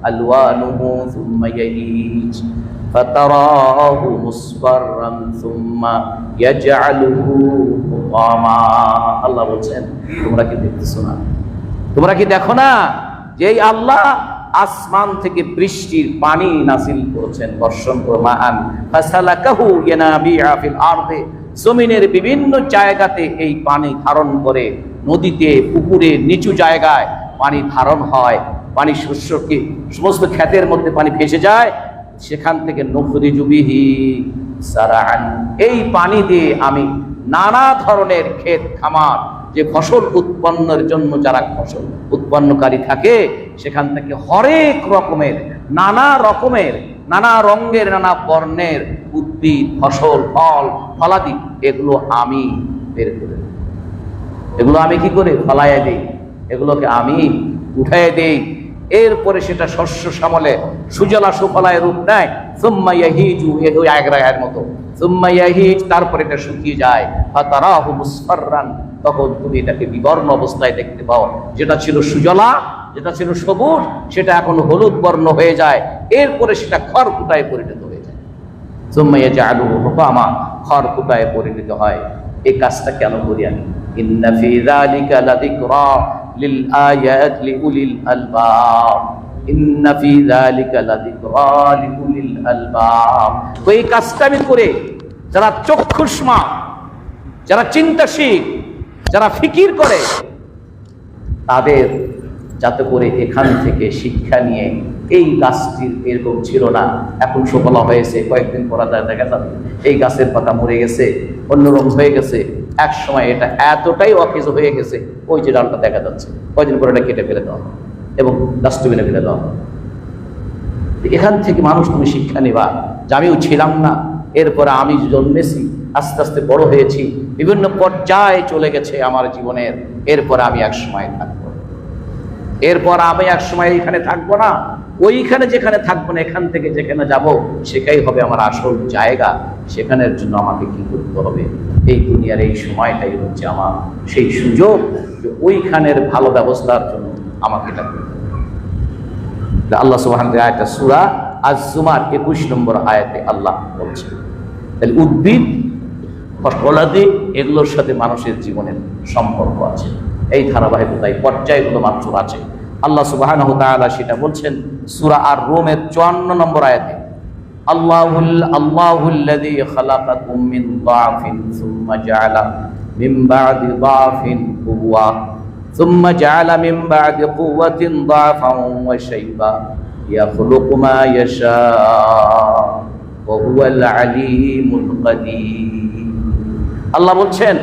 আলওয়ানুহু সুম্মা ইয়াহিজ ফাতারাহু মুসফাররান সুম্মা ইয়াজআলুহু হুতামা। আল্লাহ বলছেন তোমরা কি দেখতেছো না, তোমরা কি দেখো না যে এই আল্লাহ আসমান থেকে বৃষ্টির পানি নাযিল করেছেন, বর্ষণ করে মান ফাসালাকাহু ইয়ানাবিআ ফিল আরদি, জমিনের বিভিন্ন জায়গাতে এই পানি ধারণ করে, নদীতে পুকুরে নিচু জায়গায় পানি ধারণ হয়, পানি শস্যকে সমস্ত ক্ষেতের মধ্যে পানি ভেসে যায়, সেখান থেকে নুখরিজু বিহি যারআন, এই পানি দিয়ে আমি নানা ধরনের ক্ষেত খামার যে ফসল উৎপন্নের জন্য যারা ফসল উৎপন্নকারী থাকে, সেখান থেকে হরেক রকমের নানা রঙের নানা বর্ণের উদ্ভিদ ফসল ফল ফলাদি এগুলো আমি বের করে, এগুলো আমি কি করে ফলাইয়া দিই, এগুলোকে আমি উঠাইয়া দিই। এরপরে সেটা শস্য শ্যামলে সুজলা সুফলায় রূপ নেয়। সুম্মা ইয়াহিজু, ওই আগের মতো সুম্মা ইয়াহিজ, তারপরে এটা শুকিয়ে যায়। ফাতারাহু মুসফাররান, তখন তুমি এটাকে বিবর্ণ অবস্থায় দেখতে পাও। যেটা ছিল সুজলা, যেটা ছিল সবুজ, সেটা এখন হলুদ বর্ণ হয়ে যায়। এরপরে সেটা খড়কুটায় পরিণত হয়ে যায়। সুম্মা ইয়াজআলুহু হুতামা, খড়কুটায় পরিণত হয়। এই কাজটা কেন করি আমি? ইন্না ফি যালিকা লাযিকরা লিল আয়াত লিউলিল আলবাব, ইন্না ফি যালিকা লাযিকরা লিউলিল আলবাব। তো এই কাজটা আমি করে যারা চক্ষুষ্মান, যারা চিন্তাশীল, যারা ফিকির করে, তাদের যাতে করে এখান থেকে শিক্ষা নিয়ে এই গাছটির এরকম ছিল না, এখন সফলা হয়েছে, কয়েকদিন পর দেখা যাবে এই গাছের পাতা মরে গেছে, অন্যরকম হয়ে গেছে, এক সময় এটা এতটাই অকেজ হয়ে গেছে, ওই যে ডালটা দেখা যাচ্ছে, কয়েকদিন পর এটা কেটে ফেলে দেওয়া এবং ডাস্টবিনে ফেলে দেওয়া। এখান থেকে মানুষ তুমি শিক্ষা নিবা যে আমিও ছিলাম না, এরপরে আমি জন্মেছি, আস্তে আস্তে বড় হয়েছি, বিভিন্ন পর্যায়ে চলে গেছে আমার জীবনের, এরপরে আমি এক সময় থাকবো, এরপর আমি এক সময় এইখানে থাকবো না, ওইখানে যেখানে থাকবো না, এখান থেকে যেখানে যাব সেটাই হবে আমার আসল জায়গা। সেখানের জন্য আমাকে কি করতে হবে? এই দুনিয়ার এই সময়টাই হচ্ছে আমার সেই সুযোগ যে ওইখানের ভালো ব্যবস্থার জন্য আমাকে এটা করতে হবে। আল্লাহ সুবহানাহু ওয়া তাআলা আয়াতটা সূরা আজ-জুমার 21 নম্বর আয়াতে আল্লাহ বলছেন। তাহলে উদ্ভিদ ফসলাদি এগুলোর সাথে মানুষের জীবনের সম্পর্ক আছে, এই ধারাবাহিকতায় পর্যায়গুলো মানুষের আছে। আল্লাহ সুবহানাহু ওয়া তাআলা সেটা বলছেন সূরা আর-রুমের 54 নম্বর আয়াতে, আল্লাহুল্লাযী খালাকাকুম মিন দাফিন সুম্মা জাআলা মিন বা'দি দাফিন কুওয়া সুম্মা জাআলা মিন বা'দি কুওয়াতিন দাফান ওয়া শাইবা ইয়াখলুকু মা ইয়াশা ওয়া হুয়াল আলীমুল কাদির। আল্লাহ বলছেন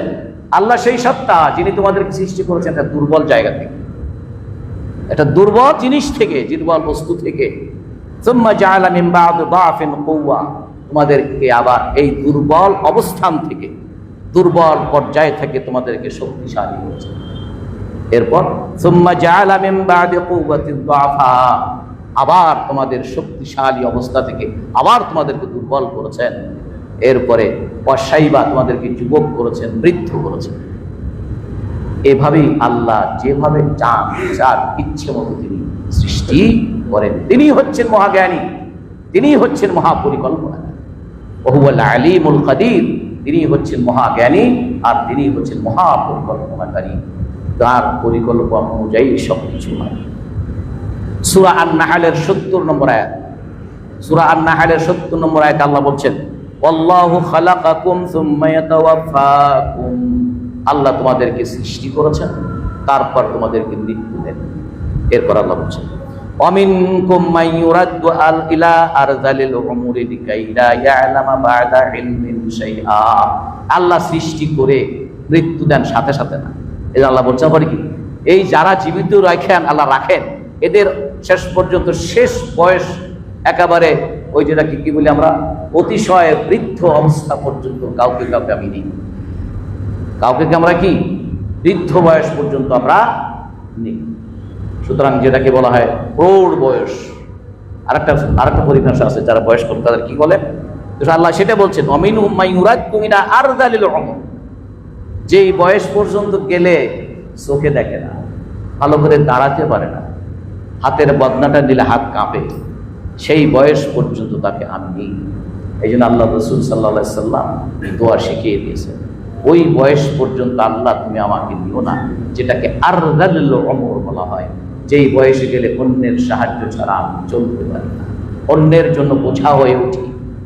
আল্লাহ সেই সত্তা যিনি তোমাদেরকে সৃষ্টি করেছেন একটা দুর্বল জায়গা থেকে, একটা দুর্বল জিনিস থেকে, দুর্বল বস্তু থেকে। সুম্মা জাআলা মিন বা'দি দাফিন কুওয়া, তোমাদেরকে আবার এই দুর্বল অবস্থান থেকে, দুর্বল পর্যায় থেকে তোমাদেরকে শক্তিশালী করেছেন। এরপর সুম্মা জাআলা মিন বা'দি কুওয়াতিন দাফা, আবার তোমাদের শক্তিশালী অবস্থা থেকে আবার তোমাদেরকে দুর্বল করেছেন। এরপরে অসাইবা তোমাদেরকে যুবক করেছেন, বৃদ্ধ করেছেন। এভাবেই আল্লাহ যেভাবে চান, যার ইচ্ছে মতো তিনি সৃষ্টি করেন। তিনি হচ্ছেন মহাজ্ঞানী, তিনি হচ্ছেন মহাপরিকল্পনা, ওহুয়াল আলিমুল কাদির। তিনি হচ্ছেন মহাজ্ঞানী আর তিনি হচ্ছেন মহাপরিকল্পনাকারী। তার পরিকল্পনা অনুযায়ী সবকিছু হয়। সূরা আন-নাহলের 70 নম্বর আয়াত, সূরা আন-নাহলের 70 নম্বর আয়াতে আল্লাহ বলছেন, আল্লাহু খালাকাকুম সুম্মা ইয়াতাওয়াফাকুম। আল্লাহ তোমাদেরকে সৃষ্টি করেছেন, তারপর তোমাদেরকে মৃত্যু দেন। এরপর আল্লাহ বলছেন, ওয়ামিনকুম মান ইউরাদ্দু ইলা আরযালিল উমুরি লিকাইলা ইয়ালামা বা'দা ইলমিন শাইআ। আল্লাহ সৃষ্টি করে মৃত্যু দেন সাথে সাথে না। এই আল্লাহ বলছেন পারে কি, এই যারা জীবিত রাখেন, আল্লাহ রাখেন, এদের শেষ পর্যন্ত শেষ বয়স একেবারে ওই যেটাকে কি বলি আমরা, অতিশয় বৃদ্ধ অবস্থা পর্যন্ত কাউকে কাউকে আমি নিই। কাউকে আমরা কি বৃদ্ধ বয়স পর্যন্ত আমরা নিই। সুতরাং যেটাকে বলা হয় প্রৌঢ় বয়স, আরেকটা পরিভাষা আছে, যারা বয়স কম তাদের কি বলে, আল্লাহ সেটা বলছেন, অমিনহুম মান ইউরাদ্দু ইলা আরযালিল উমুর। যেই বয়স পর্যন্ত গেলে চোখে দেখে না, ভালো করে দাঁড়াতে পারে না, হাতের বদনাটা নিলে হাত কাঁপে, সেই বয়স পর্যন্ত তাকে আমি নিই। এই জন্য আল্লাহ রাসূল সাল্লাল্লাহু আলাইহি সাল্লাম দোয়া শিখিয়ে দিয়েছেন, ওই বয়স পর্যন্ত আল্লাহ তুমি আমাকে নিও না, যেটাকে আরযালিল উমুর বলা হয়। যেই বয়সে গেলে অন্যের সাহায্য ছাড়া আমি চলতে পারি না, অন্যের জন্য বোঝা হয়ে উঠি,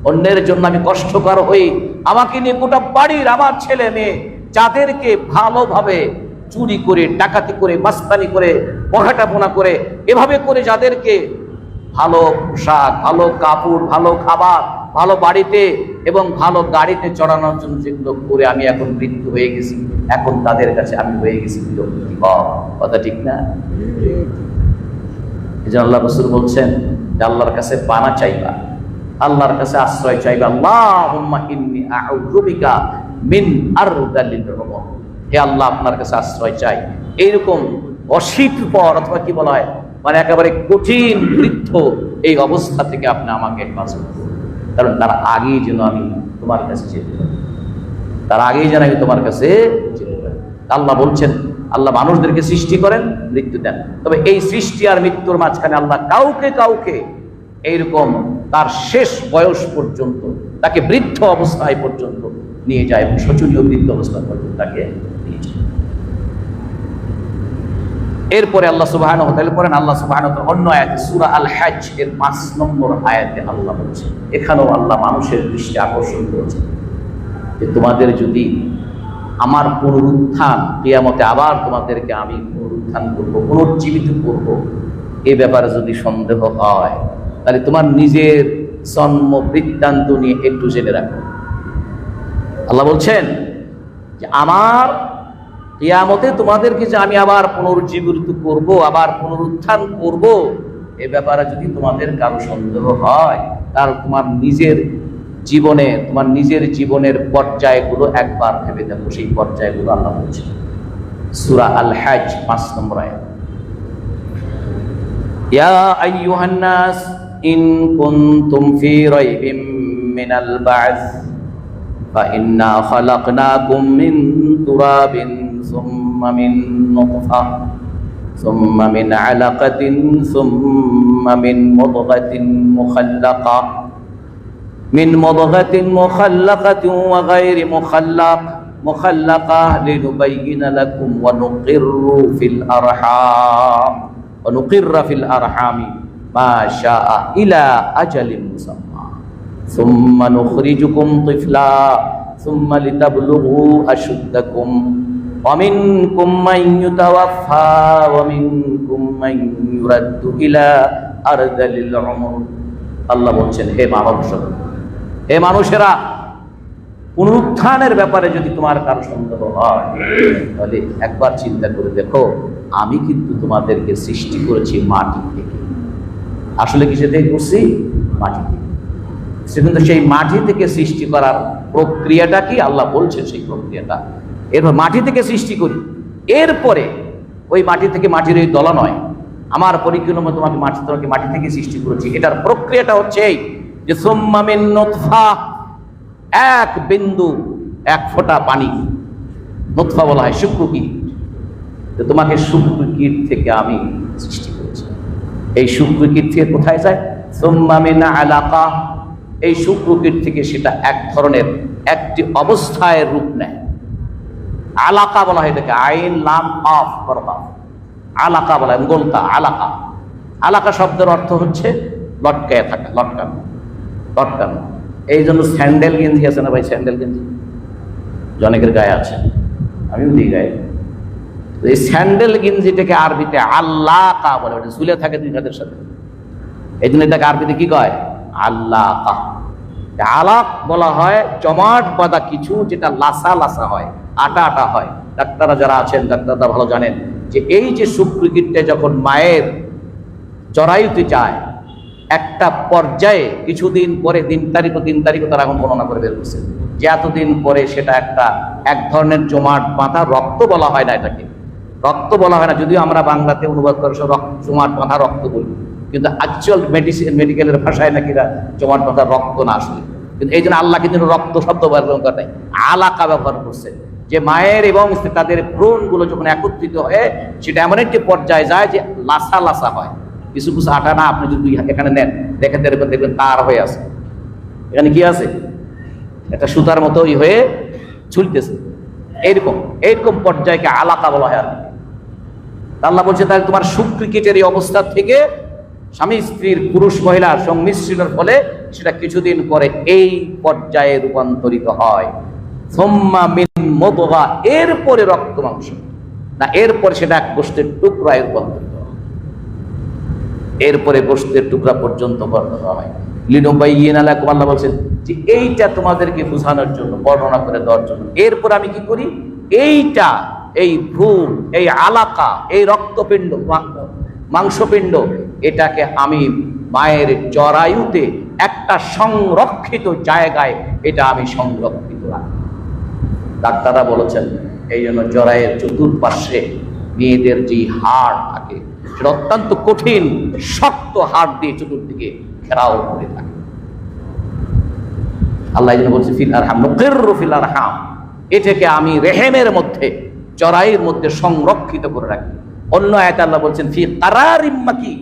অন্যের জন্য আমি কষ্টকর হই। আমাকে নিয়ে গোটা বাড়ির আমার ছেলে মেয়ে যাদেরকে ভালোভাবে চুরি করে, ডাকাতি করে, মাস্তানি করে, পঘাটাপোনা করে, এভাবে করে যাদেরকে ভালো পোশাক, ভালো কাপড়, ভালো খাবার, ভালো বাড়িতে এবং ভালো গাড়িতে চড়ানোর জন্য যেগুলো করে আমি এখন বৃদ্ধ হয়ে গেছি, এখন তাদের কাছে আমি হয়ে গেছি বিরক্তিকর। কথা ঠিক না? এই জন্য আল্লাহ রাসূল বলছেন যে আল্লাহর কাছে পানা চাইবা, আল্লাহর কাছে আশ্রয় চাইবা। আল্লাহুম্মা ইন্নী আউযু বিকা মিন আরযালিল উমুর। হে আল্লাহ, আপনার কাছে আশ্রয় চাই এইরকম অশীতপর অথবা কি বলা হয়, মানে একেবারে কঠিন বৃদ্ধ এই অবস্থা থেকে আপনি আমাকে হেফাজত করুন। কারণ তার আগেই যেন আমি তোমার কাছে যেতে পারি, তার আগেই যেন আমি তোমার কাছে যেতে পারি। আল্লাহ বলছেন, আল্লাহ মানুষদেরকে সৃষ্টি করেন, মৃত্যু দেন, তবে এই সৃষ্টি আর মৃত্যুর মাঝখানে আল্লাহ কাউকে কাউকে এইরকম তার শেষ বয়স পর্যন্ত, তাকে বৃদ্ধ অবস্থায় পর্যন্ত নিয়ে যায় এবং শোচনীয় বৃদ্ধ অবস্থা পর্যন্ত তাকে নিয়ে যায়। এরপরে আল্লাহ সুবহানাহু ওয়া তাআলা পড়েন, আল্লাহ সুবহানাহু ওয়া তাআলা অন্য আয়াতে সূরা আল হজ এর 5 নম্বর আয়াতে আল্লাহ বলছেন, এখানেও আল্লাহ মানুষের দৃষ্টি আকর্ষণ করেছেন যে তোমাদের যদি আমার পুনরুত্থান, কিয়ামতে আবার তোমাদেরকে আমি পুনরুত্থান করব, পুনর্জীবিত করব, এই ব্যাপারে যদি সন্দেহ হয়, তাহলে তোমার নিজের জন্ম বৃত্তান্ত নিয়ে একটু জেনে রাখো। আল্লাহ বলছেন যে আমার কিয়ামতে তোমাদেরকে যে আমি আবার পুনর্জীবিত করব, আবার পুনরুত্থান করব, এ ব্যাপারে যদি তোমাদের কারো সন্দেহ হয়, তাহলে তোমার নিজের জীবনের পর্যায়গুলো একবার ভেবে দেখো। সেই পর্যায়গুলো আল্লাহ বলছেন সূরা আল হজ 5 নম্বর আয়াত, ইয়া আইয়ুহান নাস ইন কুনতুম ফি রাইবিম মিনাল বা'স فإنا خلقناكم من تراب ثم من نطفة ثم من علقة ثم من مضغة مخلقة وغير مخلقة لنبين لكم ونقر في الأرحام ما شاء إلى أجل مسمى ثم نخرجكم طفلا ثم لتبلغوا أشدكم ومنكم من يتوفى ومنكم من يرد إلى أرذل العمر। আল্লাহ বলছেন, হে মানুষেরা, পুনরুত্থানের ব্যাপারে যদি তোমার কারো সন্দেহ হয়, তাহলে একবার চিন্তা করে দেখো, আমি কিন্তু তোমাদেরকে সৃষ্টি করেছি মাটি থেকে। আসলে কিসে থেকে করছি? মাটি থেকে। কিন্তু সেই মাটি থেকে সৃষ্টি করার প্রক্রিয়াটা কি আল্লাহ বলছেন, সেই প্রক্রিয়াটা এরপর মাটি থেকে সৃষ্টি করি, এরপরে ওই মাটি থেকে মাটির ওই দলা নয়, আমার পরিকল্পনা তোমাকে মাটি থেকে সৃষ্টি করেছি। এটার প্রক্রিয়াটা হচ্ছে এই যে সুম্মা মিন নুতফা, এক বিন্দু, এক ফোঁটা পানি, নুতফা বলা হয় শুক্রকীট। তোমাকে শুক্রকীট থেকে আমি সৃষ্টি করেছি। এই শুক্রকীট থেকে কোথায় যায়? সুম্মা মিন আলাকা। এই শুক্রকীট থেকে সেটা এক ধরনের একটি অবস্থায় রূপ নেয়। আলাকা বলা হয় এটাকে, আইন লাম অফ করবা, আলাকা বলা হয়, গোলতা আলাকা। আলাকা শব্দের অর্থ হচ্ছে লটকায় থাকা, লটকানো, লটকানো। এই জন্য স্যান্ডেল গেঞ্জি আছে না ভাই, স্যান্ডেল গেঞ্জি অনেকের গায়ে আছে, আমিও দিই গায়ে। এই স্যান্ডেল গেঞ্জিটাকে আরবিতে আল্লাকা বলে, ওটা ঝুলে থাকে দুই হাতের সাথে, এই জন্য এটাকে আরবিতে কি কয়? আল্লাকা। আলাক বলা হয় জমাট বাঁধা কিছু, যেটা লাসা লাসা হয়, আটা আটা হয়। ডাক্তাররা যারা আছেন, ডাক্তাররা ভালো জানেন যে এই যে শুক্রকীটটা যখন মায়ের জরায়ুতে যায়, একটা পর্যায়ে কিছুদিন পরে, দিন তারিখ তারা এখন গণনা করে বের করছে যে এতদিন পরে সেটা একটা এক ধরনের জমাট বাঁধা, রক্ত বলা হয় না এটাকে, রক্ত বলা হয় না, যদিও আমরা বাংলাতে অনুবাদ করে জমাট বাঁধা রক্ত বলি, কিন্তু অ্যাকচুয়াল মেডিকেলের ভাষায় নাকি জমাট বাঁধা রক্ত না আসলে। কিন্তু এই জন্য আল্লাহ কিন্তু রক্ত শব্দ ব্যবহার করে নাই, আলাকা ব্যবহার করছে। যে মায়ের এবং তাদের ভ্রূণগুলো যখন একত্রিত হয়ে সেটা এমন একটি পর্যায়ে যায় যে লাসা লাসা হয়, কিছু কিছু আটা না, আপনি যদি এখানে নেন দেখেন দেখবেন তার হয়ে আছে, এখানে কি আছে, একটা সুতার মতোই হয়ে ঝুলতেছে, এইরকম এইরকম পর্যায়কে আলাকা বলা হয়। আল্লাহ বলছে তাহলে তোমার শুক্রকীটের এই অবস্থা থেকে স্বামী স্ত্রীর, পুরুষ মহিলার সংমিশ্রণের ফলে সেটা কিছুদিন পরে এই পর্যায়ে রূপান্তরিত হয়। সুম্মা মিন মুদগা, এরপরে রক্ত মাংস না, এরপরে সেটা এক গোশতের টুকরায় রূপান্তরিত হয়, এরপরে গোশতের টুকরা পর্যন্ত বর্ণনা হয়। লিনুবাইয়িনা লাকুম, আল্লাহ বলছেন যে এইটা তোমাদেরকে বোঝানোর জন্য, বর্ণনা করে দেওয়ার জন্য। এরপর আমি কি করি, এইটা, এই ভ্রূণ, এই আলাকা, এই রক্তপিণ্ড, মাংসপিণ্ড, এটাকে আমি মায়ের জরায়ুতে একটা সংরক্ষিত জায়গায় এটা আমি সংরক্ষিত রাখি। ডাক্তাররা বলেছেন এই জন্য জরায়ের চতুর্পার্শ্বে মেয়েদের যে হাড় থাকে সেটা অত্যন্ত কঠিন শক্ত হাড় দিয়ে চতুর্দিকে ঘেরাও করে থাকে। আল্লাহ যেন বলছে ফিল আরহাম নুকিররু ফিল আরহাম, এটাকে আমি রেহেমের মধ্যে, জরায়ুর মধ্যে সংরক্ষিত করে রাখি। অন্য আয়াতে আল্লাহ বলছেন ফি কারারিম মাকিন,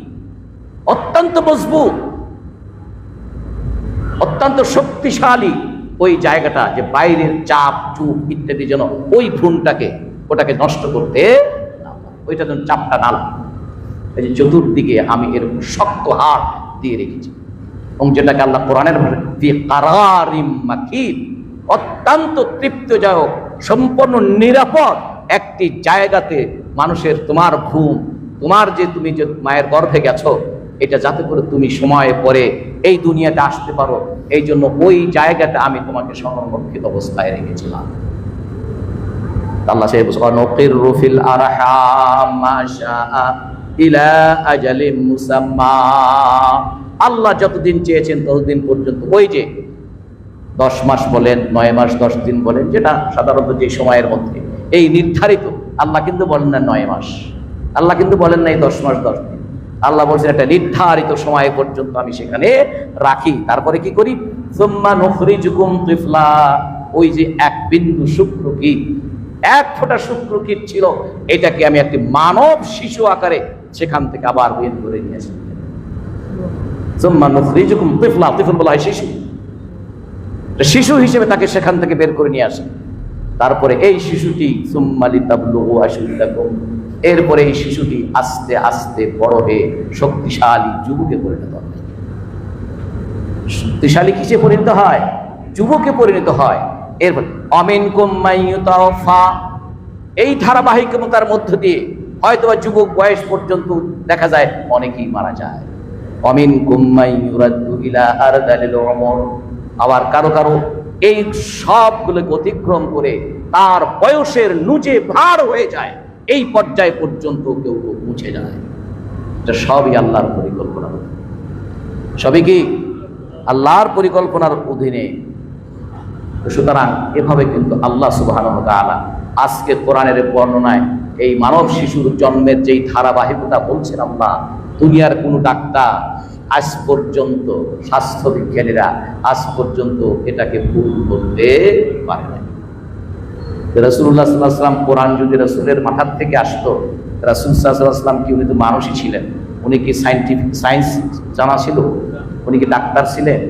অত্যন্ত মজবুত, অত্যন্ত শক্তিশালী ওই জায়গাটা, যে বাইরের চাপ চুপ ইত্যাদি যেন ওই ভ্রূণটাকে, ওটাকে নষ্ট করতে না পারে, ওইটা যেন চাপটা না লাগে। এই যে চতুর্দিকে আমি এরকম শক্ত হাড় দিয়ে রেখেছি, এবং যেটাকে আল্লাহ কোরআনের ফি কারারিম মাকিন, অত্যন্ত তৃপ্তিদায়ক, সম্পূর্ণ নিরাপদ একটি জায়গাতে মানুষের, তোমার ভ্রূণ, তোমার যে তুমি যে মায়ের গর্ভে গেছো, এটা যাতে করে তুমি সময়ে পরে এই দুনিয়াতে আসতে পারো, এই জন্য ওই জায়গাটা আমি তোমাকে সংরক্ষিত অবস্থায় রেখেছিলাম। আল্লাহ নুকিররু ফিল আরহাম মা শাআ ইলা আজালিম মুসাম্মা, আল্লাহ যতদিন চেয়েছেন ততদিন পর্যন্ত, ওই যে 10 মাস বলেন, 9 মাস 10 দিন বলেন, যেটা সাধারণত যে সময়ের মধ্যে এই নির্ধারিত, আল্লাহ কিন্তু বলেন না 9 মাস, আল্লাহ কিন্তু বলেন না এই 10 মাস 10 দিন, আল্লাহ বলছেন একটা নির্ধারিত সময় পর্যন্ত আমি সেখানে রাখি। তারপরে কি করি, সুম্মা নুখরিজুকুম তিফলা, ওই যে এক বিন্দু শুক্রকীট, এক ফোঁটা শুক্রকীট ছিল, এটাকে আমি একটি মানব শিশু আকারে সেখান থেকে আবার বের করে নিয়ে আসি। সুম্মা নুখরিজুকুম তিফলা, তিফল বলা হয় শিশু, শিশু হিসেবে তাকে সেখান থেকে বের করে নিয়ে আসে। তারপরে এই শিশুটি সুম্মা লিতাবলুগু আশুদ্দাকুম, এরপরে এই শিশুটি আস্তে আস্তে বড় হয়ে শক্তিশালী যুবকে পরিণত হয়। শক্তিশালী কিসে পরিণত হয়? যুবকে পরিণত হয়। এরপর আমিনকুম মাইয়ুতাওফা, এই ধারাবাহিকতার মধ্য দিয়ে হয়তোবা যুবক বয়স পর্যন্ত দেখা যায় অনেকেই মারা যায়। আমিনকুম মাইয়ুরাদ্দু ইলা আরদালিল উমর, আবার কারো কারো এই সবগুলোকে অতিক্রম করে তার বয়সের নুজে ভার হয়ে যায়, এই পর্যায় পর্যন্ত কেউ মুছে যায়। এটা সবই আল্লাহর পরিকল্পনা, সবই কি আল্লাহর পরিকল্পনার অধীনে। সুতরাং এভাবে কিন্তু আল্লাহ সুবহানাহু ওয়া তাআলা আজকে কোরআনের বর্ণনায় এই মানব শিশুর জন্মের যেই ধারাবাহিকতা বলছেন আল্লাহ, দুনিয়ার কোনো ডাক্তার আজ পর্যন্ত, স্বাস্থ্য বিজ্ঞানীরা আজ পর্যন্ত এটাকে ভুল করতে পারে না। রাসূলুল্লাহ সাল্লাল্লাহু আলাইহি ওয়াসাল্লাম, কোরআন যদি রাসূলের মাথার থেকে আসতো, রাসূল সাল্লাল্লাহু আলাইহি ওয়াসাল্লাম কি উনি তো মানুষই ছিলেন? উনি কি সায়েন্স জানা ছিল? উনি কি ডাক্তার ছিলেন?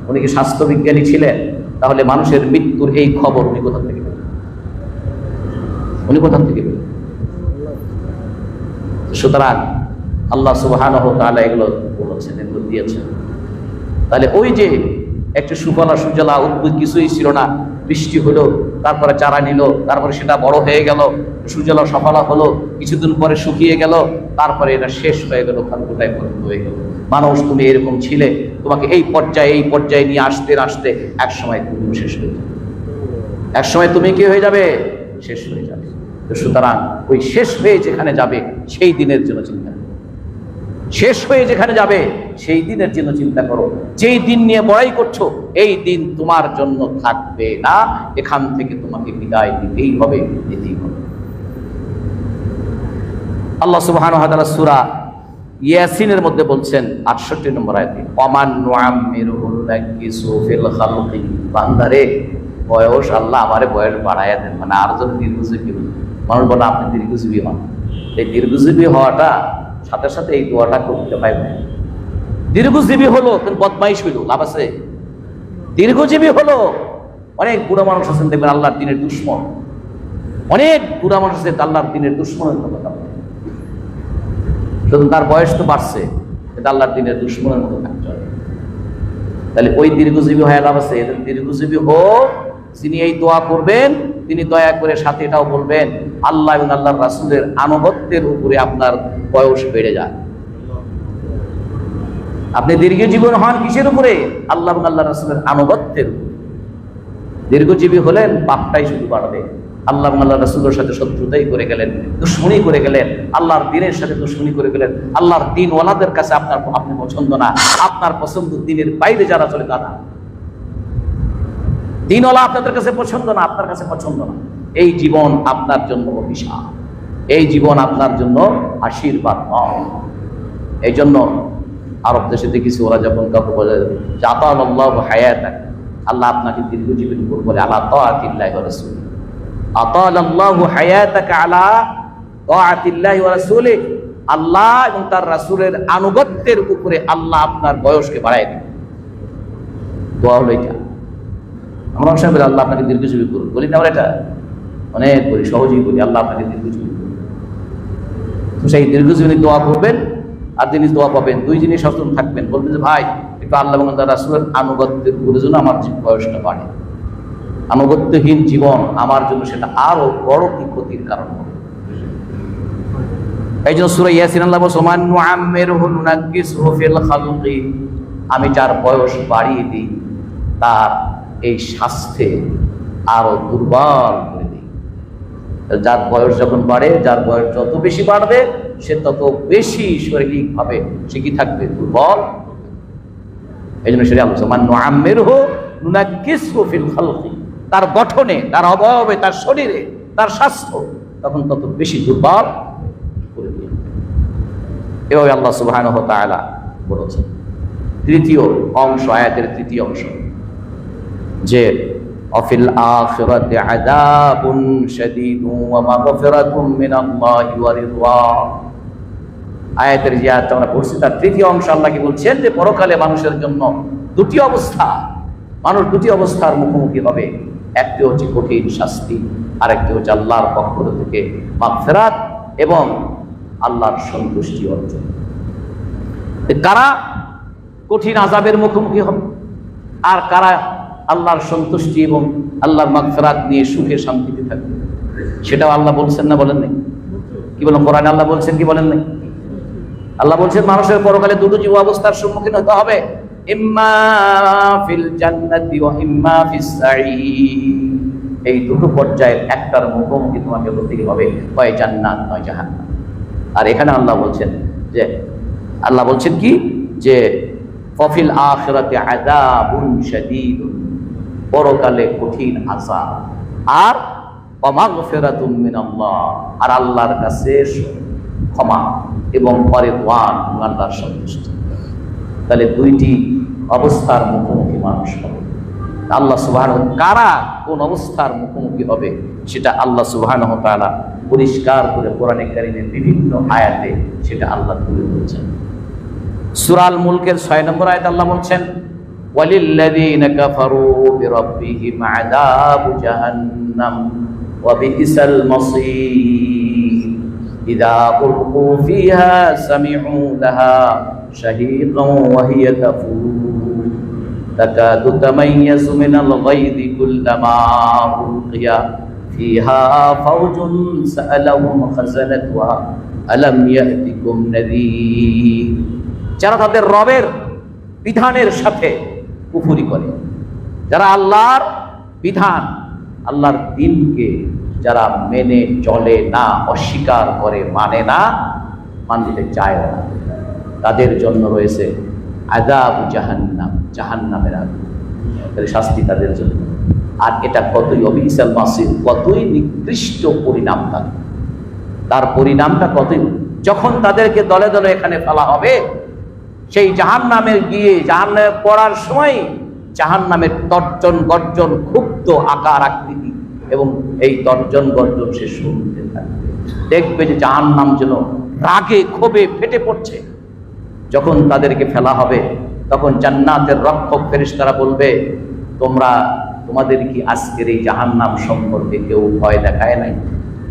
উনি কি স্বাস্থ্য বিজ্ঞানী ছিলেন? তাহলে মানুষের মৃত্যুর এই খবর উনি কোথা থেকে পেলেন? উনি কোথা থেকে পেলেন? সুতরাং আল্লাহ সুবহানাহু ওয়া তাআলা এগুলো বলেছেন, এগুলো দিয়েছেন। তাহলে ওই যে একটু সুফলা সুজলা উদ্ভিদ কিছুই ছিল না, বৃষ্টি হলো, তারপরে চারা নিল, তারপরে সেটা বড় হয়ে গেল, সুজলা সফলা হলো, কিছুদিন পরে শুকিয়ে গেল, তারপরে এটা শেষ হয়ে গেল, খানকুটায় পরিণত হয়ে গেল। মানুষ, তুমি এরকম ছিলে, তোমাকে এই পর্যায়ে নিয়ে আসতে আসতে এক সময় তুমিও শেষ হয়ে যাবে, এক সময় তুমি কি হয়ে যাবে? শেষ হয়ে যাবে। তো সুতরাং ওই শেষ হয়ে যেখানে যাবে সেই দিনের জন্য চিন্তা করো, শেষ হয়ে যেখানে যাবে সেই দিনের জন্য চিন্তা করো। যেই দিন নিয়ে বড়াই করছো, এই দিন তোমার জন্য থাকবে না, এখান থেকে তোমাকে বিদায় দিতেই হবে, দিতেই হবে। আল্লাহ সুবহানাহু ওয়া তাআলা সূরা ইয়াসিনের মধ্যে বলছেন 68 নম্বর আয়াতে, ওমান নুআম্মিরুহু নাকিসু ফিল খালকি, বান্দারে বয়স আল্লাহ আমারে বয়স বাড়ায়া দেন, মানে আর যদি দীর্ঘজীবী হন। মানুষ বলে আপনি দীর্ঘজীবী হন, এই দীর্ঘজীবী হওয়াটা সাথে সাথে এই দোয়াটা করতে পারবে। দীর্ঘজীবী হলো কিন্তু বদমাইশ হইল, লাভ আছে? দীর্ঘজীবী হলো, অনেক বুড়া মানুষ আছেন দেখবেন আল্লাহর দিনের দুশ্মন, অনেক বুড়া মানুষ আছে আল্লাহর দিনের দুশ্মনের কথা, শুধু তার বয়স তো বাড়ছে, এটা আল্লাহর দিনের দুশ্মনের মতো থাকতে হবে। তাহলে ওই দীর্ঘজীবী হয়ে লাভ আছে? দীর্ঘজীবী হোক যিনি এই দোয়া করবেন, তিনি দয়া করে সাথে এটাও বলবেন, আল্লাহ এবং আল্লাহর রাসূলের আনুগত্যের উপরে আপনার বয়স বেড়ে যায়। আপনি দীর্ঘজীবন হন কিসের উপরে? আল্লাহ এবং আল্লাহর রাসূলের আনুগত্যের উপরে। দীর্ঘজীবী হলেন, পাপটাই শুধু বাড়বে। আল্লাহ এবং আল্লাহর রাসূলের সাথে শত্রুতাই করে গেলেন, দুশমনি করে গেলেন, আল্লাহর দ্বীনের সাথে দুশমনি করে গেলেন। আল্লাহর দ্বীন ওয়ালাদের কাছে আপনি পছন্দ না, আপনার পছন্দ দ্বীনের বাইরে যারা চলে তারা। দ্বীনওয়ালা আপনাদের কাছে পছন্দ না, আপনার কাছে পছন্দ না। এই জীবন আপনার জন্য অভিশাপ, এই জীবন আপনার জন্য আশীর্বাদ নয়। এই জন্য আরব দেশে দেখেছি, ওরা যখন কাউকে বলে জাতালাল্লাহু হায়াতাক, আল্লাহ আপনাকে দীর্ঘজীবী করুন বলে, আলা তাআতিল্লাহি ওয়া রাসূলিহি, আতালাল্লাহু হায়াতাকা আলা তাআতিল্লাহি ওয়া রাসূলিহি, আল্লাহ এবং তার রাসূলের আনুগত্যের উপরে আল্লাহ আপনার বয়সকে বাড়ায় দিবেন। দোয়া হলো এটা। আমরা অনেক সময় বলি আল্লাহ আপনাকে দীর্ঘজীবী করুন, বলি না? আমরা এটা অনেক বলি, সহজেই বলি আল্লাহ আপনাকে দীর্ঘজীবী করুন। তো সেই দীর্ঘজীবী দোয়া করবেন, আর যিনি দোয়া পাবেন, দুই জিনিস সচেতন থাকবেন। বলবেন যে ভাই একটু আল্লাহ এবং তার রাসূলের আনুগত্যের প্রয়োজন, আমার বয়সটা বাড়ে। আনুগত্যহীন জীবন আমার জন্য সেটা আরো বড় ক্ষতির কারণ হবে। এই জন্য সূরা ইয়াসিন আল্লাহ বলেন, ওমান নুআম্মিরুহু নুনাক্কিসহু ফিল খালকি, আমি যার বয়স বাড়িয়ে দিই তার এই স্বাস্থ্যে আরো দুর্বল করে দিই। যার বয়স যখন বাড়ে, যার বয়স যত বেশি বাড়বে, সে তত বেশি শারীরিকভাবে সে কি থাকবে? দুর্বল। এই জন্য সেটা আলোচনা, ওমান নুআম্মিরুহু নুনাক্কিসহু ফিল খালকি, তার গঠনে, তার অবয়বে, তার শরীরে, তার স্বাস্থ্য তখন তত বেশি দুর্বল করে দিয়ে। এভাবে আল্লাহ সুবহানাহু ওয়া তাআলা বলেছেন। তৃতীয় অংশ, আয়াতের তৃতীয় অংশ, যে অফিল আখিরাতি আযাবুন শাদীদুন ওয়া মাগফিরাতুম মিনাল্লাহি ওয়া রিদওয়ান। আয়াতের যে আয়াতটা আমরা পড়ছি তার তৃতীয় অংশ আল্লাহ কি বলছেন, যে পরকালে মানুষের জন্য দুটি অবস্থা, মানুষ দুটি অবস্থার মুখোমুখি হবে। একটি হচ্ছে কঠিন শাস্তি, আরেকটি হচ্ছে আল্লাহর পক্ষ থেকে মাগফিরাত এবং আল্লাহর সন্তুষ্টি অর্জন। কারা কঠিন আযাবের মুখোমুখি হবে আর কারা আল্লাহর সন্তুষ্টি এবং আল্লাহর মাগফিরাত নিয়ে সুখে শান্তিতে থাকবে, সেটাও আল্লাহ বলছেন না বলেন নাই? কি বলেন? কোরআনে আল্লাহ বলছেন কি বলেন নাই? আল্লাহ বলছেন মানুষের পরকালে দুটো জীব অবস্থার সম্মুখীন হতে হবে, ইম্মা ফিল জান্নাতি ওয়া ইম্মা ফিস সাঈর। এই দুটো পর্যায়ের একটার মুখোমুখি তোমাকে হতেই হবে, হয় জান্নাত নয় জাহান্নাম। আর এখানে আল্লাহ বলছেন কি, যে ফিল আখিরাতি আযাবুন শাদীদুন, পরকালে কঠিন আযাব, আর ওয়া মাগফিরাতুম মিনাল্লাহ, আর আল্লাহর কাছে ক্ষমা এবং পরে ওয়ান আল্লাহর সন্তুষ্টি। তাহলে দুইটি অবস্থার মুখোমুখি মানুষ হবে। আল্লাহ সুবহানাহু, কারা কোন অবস্থার মুখোমুখি হবে সেটা আল্লাহ সুবহানাহু ওয়া তাআলা পরিষ্কার করে কোরআনে কারীমের বিভিন্ন আয়াতে সেটা আল্লাহ তুলে ধরেছেন। সূরা আল মুলকের 6 নম্বর আয়াতে আল্লাহ বলছেন, ওয়ালিল্লাযীনা কাফারু বিরাব্বিহিম আযাবু জাহান্নাম ওয়া বিইসাল মাসীর ইযা উলকু ফিহা সামি'ু লাহা শাহীকান ওয়া হিয়া তাফুর তাকাদু তামাইয়াজু মিনাল গায়যি কুল্লামা উলকিয়া ফিহা ফাওজুন সাআলাহুম খাযানাতুহা আলাম ইয়াতিকুম নাযীর। যারা তাদের রবের বিধানের সাথে কুফরি করে, যারা আল্লাহর বিধান, আল্লাহর দ্বীনকে যারা মেনে চলে না, অস্বীকার করে, মানে না, মানতে চায় না, তাদের জন্য রয়েছে আযাব জাহান্নাম, জাহান্নামের আগুন, শাস্তি তাদের জন্য। আর এটা কতই অবিসাল মাসির, কতই নিকৃষ্ট পরিণাম তার পরিণামটা কতই, যখন তাদেরকে দলে দলে এখানে ফেলা হবে, সেই জাহান্নামে গিয়ে জাহান্নামে পড়ার সময় জাহান্নামের তর্জন গর্জন, ক্ষুব্ধ আকার আকৃতি, এবং এই তর্জন গর্জন সে শুনতে থাকবে, দেখবে যে জাহান্নাম যেন রাগে ক্ষোভে ফেটে পড়ছে। যখন তাদেরকে ফেলা হবে তখন জান্নাতের রক্ষক ফেরেশতারা বলবে, তোমাদের কি আজকের এই জাহান্নাম সম্পর্কে কেউ ভয় দেখায় নাই,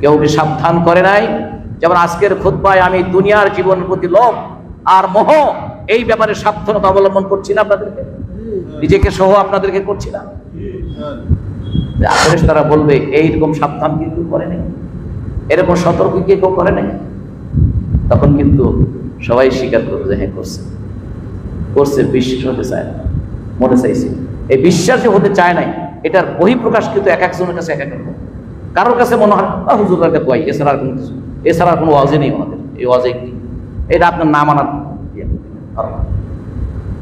কেউ কি সাবধান করে নাই? যেমন আজকের খুতবায় আমি দুনিয়ার জীবনের প্রতি লোভ আর মোহ, এই ব্যাপারে সাবধানতা অবলম্বন করছি না, আপনাদেরকে নিজেকে সহ আপনাদেরকে করছি না। ফেরেশতারা বলবে, এইরকম সাবধান কিন্তু করে নাই, এরকম সতর্ক কি কেউ করে নাই? তখন কিন্তু সবাই স্বীকার করবে যে হ্যাঁ করছে, বিশ্বাস হতে চায় না, মনে চাইছে। এই বিশ্বাস হতে চায় নাই, এটার বহিঃপ্রকাশ কিন্তু এক একজনের কাছে এক এক রকম। কারোর কাছে মনে হয় হুজুর একটা কয়, এছাড়া কোনো কিছু, এছাড়া কোনো ওয়াজে নেই আমাদের, এই ওয়াজে কি এটা আপনার না মানার,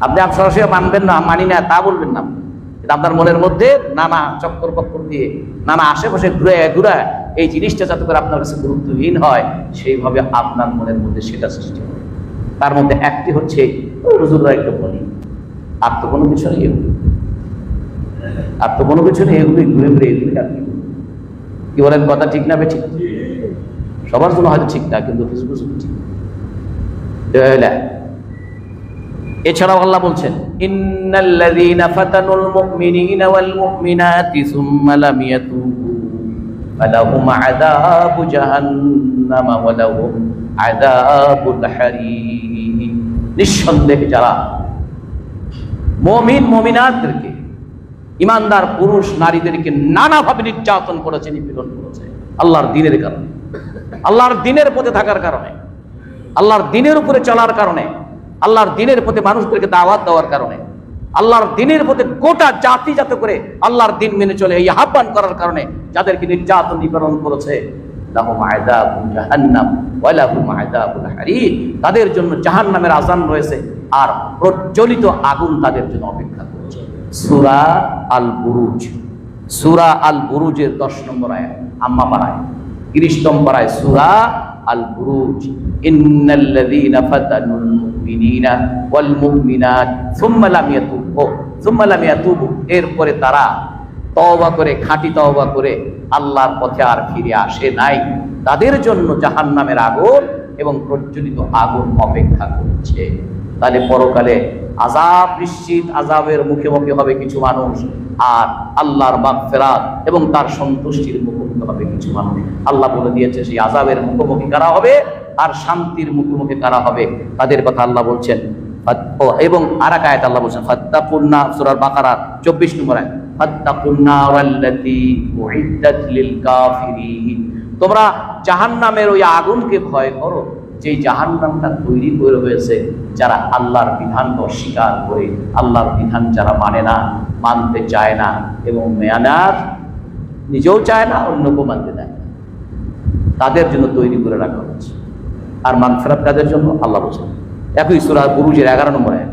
আপনি সরাসরি মানবেন না, মানি না তা বলবেন না, এটা আপনার মনের মধ্যে নানা চক্কর পক্কর দিয়ে, নানা আশেপাশে ঘুরে এই জিনিসটা যাতে করে আপনার কাছে গুরুত্বহীন হয়, সেইভাবে আপনার মনের মধ্যে সেটা সৃষ্টি হয়। তার মধ্যে একটি হচ্ছে হুজুররা একটু বলি, আর তো কোনো কিছু নেই, আর তো কোনো কিছু নেই, এগুলি ঘুরে ঘুরে এগুলি আপনি কি বলেন? কথা ঠিক না বেঠিক? সবার জন্য হয়তো ঠিক না, কিন্তু ঠিক। এছাড়াও আল্লাহ বলছেন, ইন্নাল্লাযীনা ফাতানুল মুমিনিনা ওয়াল মুমিনাতি সুম্মা লাম ইয়াতুবু ফালাহুম আযাবু জাহান্নাম ওয়া লাহুম আযাবুল হারীক। নিঃসন্দেহে যারা মুমিন মুমিনাতদেরকে, ইমানদার পুরুষ নারীদেরকে নানাভাবে নির্যাতন করেছে, নিপীড়ন করেছে আল্লাহর দ্বীনের কারণে, আল্লাহর দ্বীনের পথে থাকার কারণে, আল্লাহর দ্বীনের উপরে চলার কারণে, আল্লাহর দ্বীনের পথে মানুষদেরকে দাওয়াত দেওয়ার কারণে, আল্লাহর দ্বীনের পথে গোটা জাতি যাতে করে আল্লাহর দ্বীন মেনে চলে, এই আহ্বান করার কারণে যাদেরকে নির্যাতন নিপীড়ন করেছে, লাহুম আযাবুন জাহান্নাম ওয়া লাহুম আযাবুল হারীক, তাদের জন্য জাহান্নামের আযাব রয়েছে আর প্রজ্বলিত আগুন তাদের জন্য অপেক্ষা করছে। সূরা আল বুরুজ, সূরা আল বুরুজের 10 নম্বর আয়াত, আম্মা পাড়ায় 30 নম্বর আয়াত, সূরা আল বুরুজ, ইন্নাল্লাযীনা ফাতানুল মুমিনিনা ওয়াল মুমিনাত সুম্মা লাম ইয়াতুবু, এরপরে তারা তওবা করে, খাঁটি তওবা করে আল্লাহর পথে আর ফিরে আসে নাই, তাদের জন্য জাহান্নামের আগুন এবং প্রজ্বলিত আগুন অপেক্ষা করছে। তাহলে পরকালে আযাব নিশ্চিত, আযাবের মুখোমুখি হবে কিছু মানুষ, আর আল্লাহর মাগফিরাত এবং তার সন্তুষ্টির মুখোমুখি হবে কিছু মানুষ। আল্লাহ বলে দিয়েছে সেই আযাবের মুখোমুখি কারা হবে আর শান্তির মুখোমুখি কারা হবে, তাদের কথা আল্লাহ বলছেন। এবং আরেক আয়াত আল্লাহ বলছেন, ফাত্তাকুন নার, সূরা বাকারা 24 নম্বর আয়াত, ফাত্তাকুন নারাল্লাতী উইদ্দাত লিল কাফিরিন, তোমরা জাহান্নামের ওই আগুনকে ভয় করো, যে জাহান্নামটা তৈরি করে হয়েছে যারা আল্লাহর বিধানকে অস্বীকার করে, আল্লাহর বিধান যারা মানে না, মানতে চায় না, এবং মেয়ানার নিজেও চায় না, অন্যকেও মানতে দেয় না, তাদের জন্য তৈরি করে রাখা হচ্ছে। আর মাগফিরাত কাদের জন্য? আল্লাহ বলছেন একই সূরা বুরুজের 11 নম্বর আয়াত,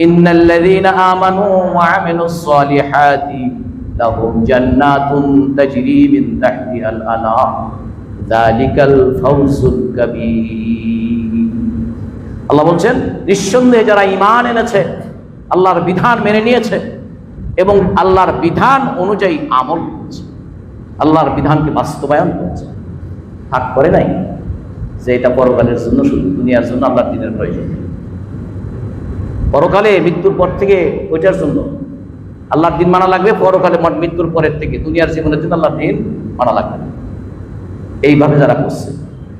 ইন্নাল্লাযীনা আমানু ওয়া আমিলুস সালিহাতি লাহুম জান্নাতুন তাজরি মিন তাহতিহাল আনহার যালিকাল ফাউজুল কাবীর। আল্লাহ বলছেন নিঃসন্দেহে যারা ঈমান এনেছে, আল্লাহর বিধান মেনে নিয়েছে এবং আল্লাহর বিধান অনুযায়ী আমল করেছে, আল্লাহর বিধানকে বাস্তবায়ন করেছে, ভাগ করে নাই যে এটা পরকালের জন্য, শুধু দুনিয়ার জন্য আল্লাহর দিনের প্রয়োজন, পরকালে মৃত্যুর পর থেকে ওইটার জন্য আল্লাহর দিন মানা লাগবে, পরকালে মৃত্যুর পরের থেকে দুনিয়ার জীবনের জন্য আল্লাহর দিন মানা লাগবে না। এইভাবে যারা করছে,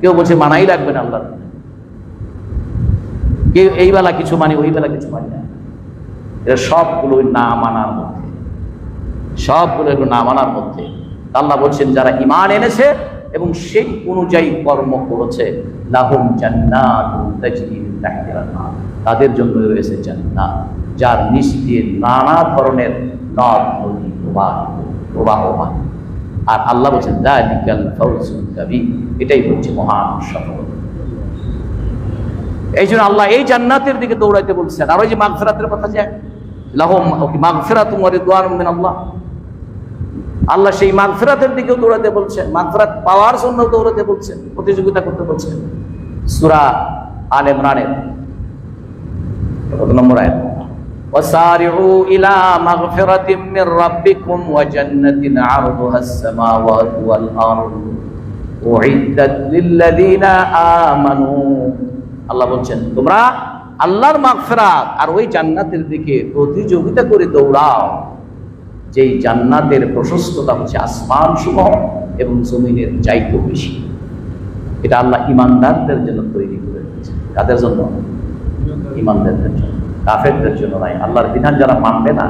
কেউ বলছে মানাই লাগবে না আল্লাহর, কেউ এই বেলা কিছু মানি, ওই বেলা কিছু মানি না। এটা সবগুলো না মানার মধ্যে, সবগুলো এগুলো না মানার মধ্যে। আল্লাহ বলছেন যারা ঈমান এনেছে এবং সেই অনুযায়ী কর্ম করেছে, লাহুম জান্নাতুন তাজরি মিন তাহতিহা আল-আনহার, তাদের জন্য রয়েছে জান্নাত যার নিচ দিয়ে নানা ধরনের নদ নদী প্রবাহমান। আর আল্লাহ বলছেন যালিকাল ফাউজুল কাবীর, এটাই হচ্ছে মহান সফলতা। এই জন্য আল্লাহ এই জান্নাতের দিকে দৌড়াইতে বলছেন। আর ওই যে মাগফিরাতের কথা, যে লাহুম মাগফিরাতুন ওয়া রিদওয়ানুম মিনাল্লাহ, আল্লাহ সেই মাগফিরাতের দিকেও দৌড়াতে বলছেন, মাগফিরাত পাওয়ার জন্য দৌড়াতে বলছেন, প্রতিযোগিতা করতে বলছেন। সূরা আলে ইমরানের কত নম্বর আয়াত? ওয়াসারিউ ইলা মাগফিরাতিম মির রাব্বিকুম ওয়া জান্নাতিন আরদুহাস সামাওয়াতু ওয়াল আরদু উইদ্দাত লিল্লাযিনা আমানু। আল্লাহ বলছেন তোমরা আল্লাহর মাগফিরাত আর ওই জান্নাতের দিকে প্রতিযোগিতা করে দৌড়াও, যেই জান্নাতের প্রশস্ততা হচ্ছে আসমান সমূহ এবং জমিনের চাইতেও বেশি। এটা আল্লাহ ঈমানদারদের জন্য তৈরি করে রেখেছে। কাদের জন্য? ঈমানদারদের জন্য, কাফেরদের জন্য নয়। আল্লাহর বিধান যারা মানবে না,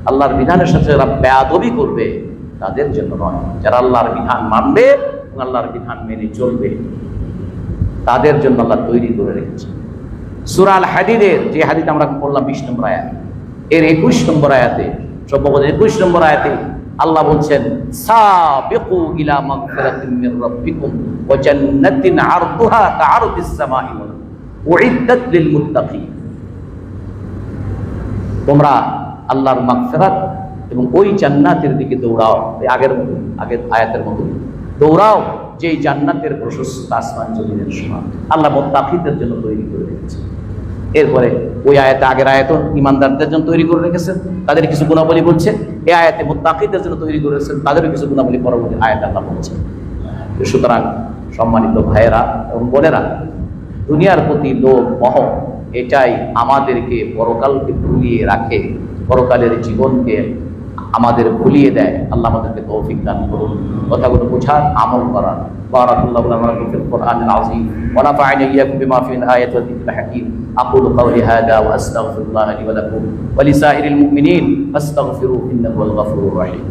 আল্লাহর বিধানের সাথে যারা বেয়াদবি করবে, তাদের জন্য নয়। যারা আল্লাহর বিধান মানবে এবং আল্লাহর বিধান মেনে চলবে, তাদের জন্য আল্লাহ তৈরি করে রেখেছে। সূরা আল হাদীদের যে হাদীস আমরা পড়লাম 20 নম্বর আয়াত, এর 21 নম্বর আয়াতে, সম্ভবত 21 নম্বর আয়াতে আল্লাহ বলছেন সাবিকু ইলা মাগফিরাতিম মির রাব্বিকুম ওয়া জান্নাতিন আরদুহা কাআরদিস সামাই ওয়াল উইদ্দাত লিল মুত্তাকিন। তোমরা আল্লাহর মাগফিরাত এবং ওই জান্নাতের দিকে দৌড়াও, আগের মতো, আগের আয়াতের মতো দৌড়াও, যেই জান্নাতের প্রশস্ততা আসমান জমিনের সমান। আল্লাহ মুত্তাকিদের জন্য তৈরি করে রেখেছে। এরপরে ওই আয়াতে, আগের আয়াতে ঈমানদারদের জন্য তৈরি করে রেখেছেন, তাদের কিছু গুণাবলী বলছে। এই আয়াতে মুত্তাকিদের জন্য তৈরি করে রেখেছেন, তাদেরও কিছু গুণাবলী পরবর্তী আয়াতে আল্লাহ বলছেন। সুতরাং সম্মানিত ভাইয়েরা এবং বোনেরা, দুনিয়ার প্রতি লোভ মোহ এটাই আমাদেরকে পরকালকে ভুলিয়ে রাখে, পরকালের জীবনকে আমাদের ভুলিয়ে দেয়। আল্লাহ আমাদেরকে তৌফিক দান করুন কথাগুলো বোঝার, আমল করার। বারাকাল্লাহু লানা ওয়া লাকুম ফিল কুরআনিল আযীম ওয়া নাফা'নি ইয়্যাকুম বিমা ফিল আয়াতি ওয়া যিকরিল হাকীম। আকুলু কাওলি হাযা ওয়া আস্তাগফিরুল্লাহ লি ওয়া লাকুম ওয়া লিসাইরিল মুমিনিন ফাস্তাগফিরুহু ইন্নাহু হুয়াল গফুরুর রাহিম।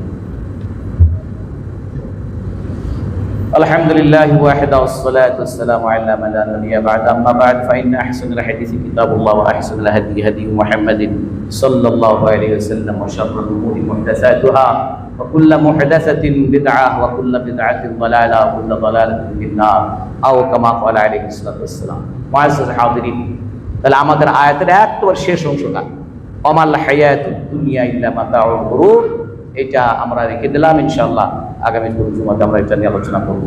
الحمد لله وحده والصلاة والسلام على من لا نبي بعد. أما بعد فإن أحسن الحديث كتاب الله وأحسن الهدي هدي محمد صلى الله عليه وسلم وشر الأمور محدثاتها وكل محدثة بدعة وكل بدعة ضلالة وكل ضلالة في النار أو كما قال عليه الصلاة والسلام. معزز الحاضرين, তাহলে আমাদের আয়াতের একবার শেষ অংশটা ওয়ামাল হায়াতুদ দুনিয়া ইল্লা মাতাউল গুরুর, এটা আমরা রেখে দিলাম। ইনশাআল্লাহ আগামী জুমাতে আমরা এটা নিয়ে আলোচনা করব।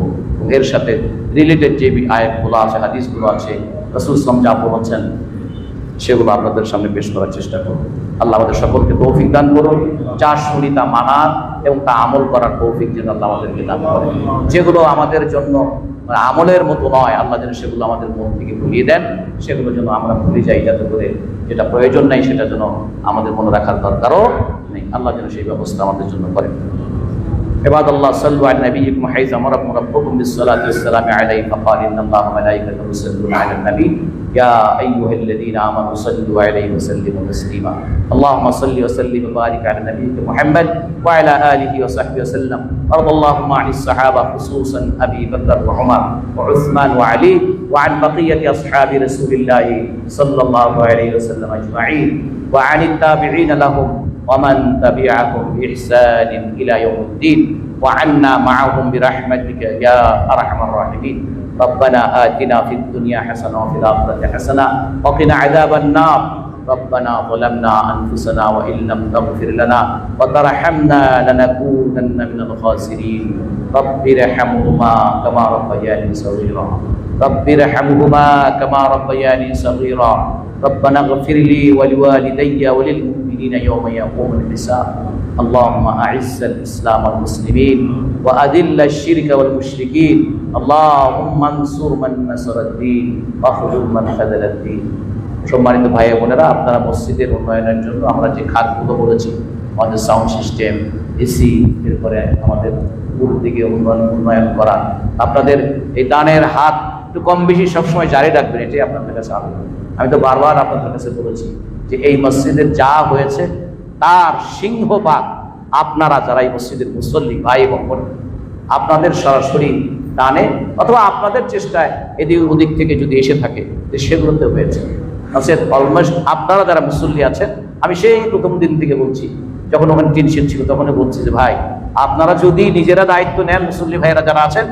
এর সাথে রিলেটেড যে আয়াতগুলো আছে, হাদিসগুলো আছে, রাসূল সাল্লাল্লাহু আলাইহি ওয়াসাল্লাম যা বলেছেন সেগুলো আপনাদের সামনে পেশ করার চেষ্টা করব। আল্লাহ আমাদের সকলকে তৌফিক দান করুন, যা শুনি তা মানার এবং তা আমল করার তৌফিক যেন আল্লাহ আমাদেরকে দান করেন। যেগুলো আমাদের জন্য আমলের মতো নয়, আল্লাহ যেন সেগুলো আমাদের মন থেকে ভুলিয়ে দেন, সেগুলো যেন আমরা ভুলে যাই, যাতে করে যেটা প্রয়োজন নাই সেটা যেন আমাদের মনে রাখার দরকারও নেই। আল্লাহ যেন সেই ব্যবস্থা আমাদের জন্য করেন। عباد الله صلوا على نبيكم حيث امركم ربكم بالصلاه والسلام عليه فقال ان الله وملائكته يصلون على النبي يا ايها الذين امنوا صلوا عليه وسلموا تسليما. اللهم صل وسلم وبارك على نبيك محمد وعلى اله وصحبه وسلم. وارض اللهم عن الصحابه خصوصا ابي بكر وعمر وعثمان وعلي وعن بقيه اصحاب رسول الله صلى الله عليه وسلم اجمعين وعن التابعين لهم ومن تبعهم بإحسان إلى يوم الدين وعنا معهم برحمتك يا أرحم الراحمين. ربنا آتنا في الدنيا حسنة وفي الآخرة حسنة وقنا عذاب النار. ربنا ظلمنا أنفسنا وإن لم تغفر لنا وترحمنا لنكونن من الخاسرين رب ارحمهما كما ربياني صغيرا رب ارحمهما كما ربياني صغيرا ربنا اغفر لي ولوالدي وللمؤمنين يوم يقوم الحساب اللهم أعز الإسلام والمسلمين وأذل الشرك والمشركين اللهم انصر من نصر الدين واخذل من خذل الدين সম্মানিত ভাই বোনেরা, আপনারা মসজিদের উন্নয়নের জন্য আমরা যে খাতগুলো বলেছি, আমাদের সাউন্ড সিস্টেম, এসি, এরপরে আমাদের পুরো দিকে উন্নয়ন করা, আপনাদের এই দানের হাত একটু কম বেশি সবসময় জারি রাখবেন, এটাই আপনাদের কাছে আবেদন। আমি তো বারবার আপনাদের কাছে বলেছি যে এই মসজিদের যা হয়েছে তার সিংহভাগ আপনারা যারা এই মসজিদের মুসল্লি ভাই এবং বোন, আপনাদের সরাসরি দানে অথবা আপনাদের চেষ্টায় এদিক ওদিক থেকে যদি এসে থাকে যে সেগুলোতে হয়েছে। অলমোস্ট আপনারা যারা মুসল্লি আছেন, আমি সেই প্রথম দিন থেকে বলছি, যখন ওখানে টেনশন ছিল তখনই বলছি যে ভাই আপনারা যদি নিজেরা দায়িত্ব নেন, মুসল্লি ভাইয়েরা যারা আছেন,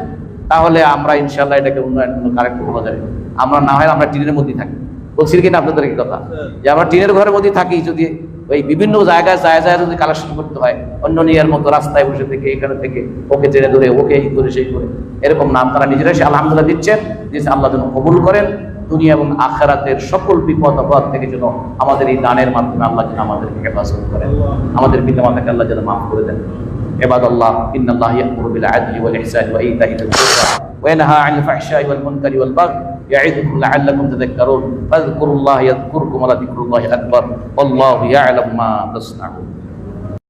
তাহলে আমরা ইনশাল্লাহ এটাকে উন্নয়ন কারেক্ট করা যাবে। আমরা না হয় আমরা টিনের মধ্যেই থাকি, বলছি কিনা আপনাদের এই কথা, যে আমরা টিনের ঘরের মধ্যেই থাকি, যদি ওই বিভিন্ন জায়গায় যদি কালেকশন করতে হয় অন্য নিয়ার মতো রাস্তায় বসে থেকে এখানে থেকে ওকে টেনে ধরে ওকে এই করে সেই করে, এরকম নাম তারা নিজেরাই সে আলহামদুলিল্লাহ দিচ্ছেন, যে আল্লাহ যেন কবুল করেন, দুনিয়া এবং আখিরাতের সকল বিপদ আপদ থেকে যেন আমাদের এই দানের মাধ্যমে আল্লাহ যেন আমাদেরকে হেফাজত করেন, আমাদের পিতামাতাকে আল্লাহ যেন মাফ করে দেন। ইবাদাল্লাহ, ইন্নাল্লাহা ইয়া'মুরু বিল আদলি ওয়াল ইহসানি ওয়া ইতা'i যিল কুরবা ওয়া ইয়ানহা 'আনিল ফাহশা'i ওয়াল মুনকারি ওয়াল বাগই ইয়া'iদুকুম লা'আল্লাকুম তাযাক্কারুন ফাযকুরুল্লাহা ইয়াযকুরকুম ওয়া লাযিকরুল্লাহি আকবার ওয়াল্লাহু ইয়া'লামু মা তাসনা'উন।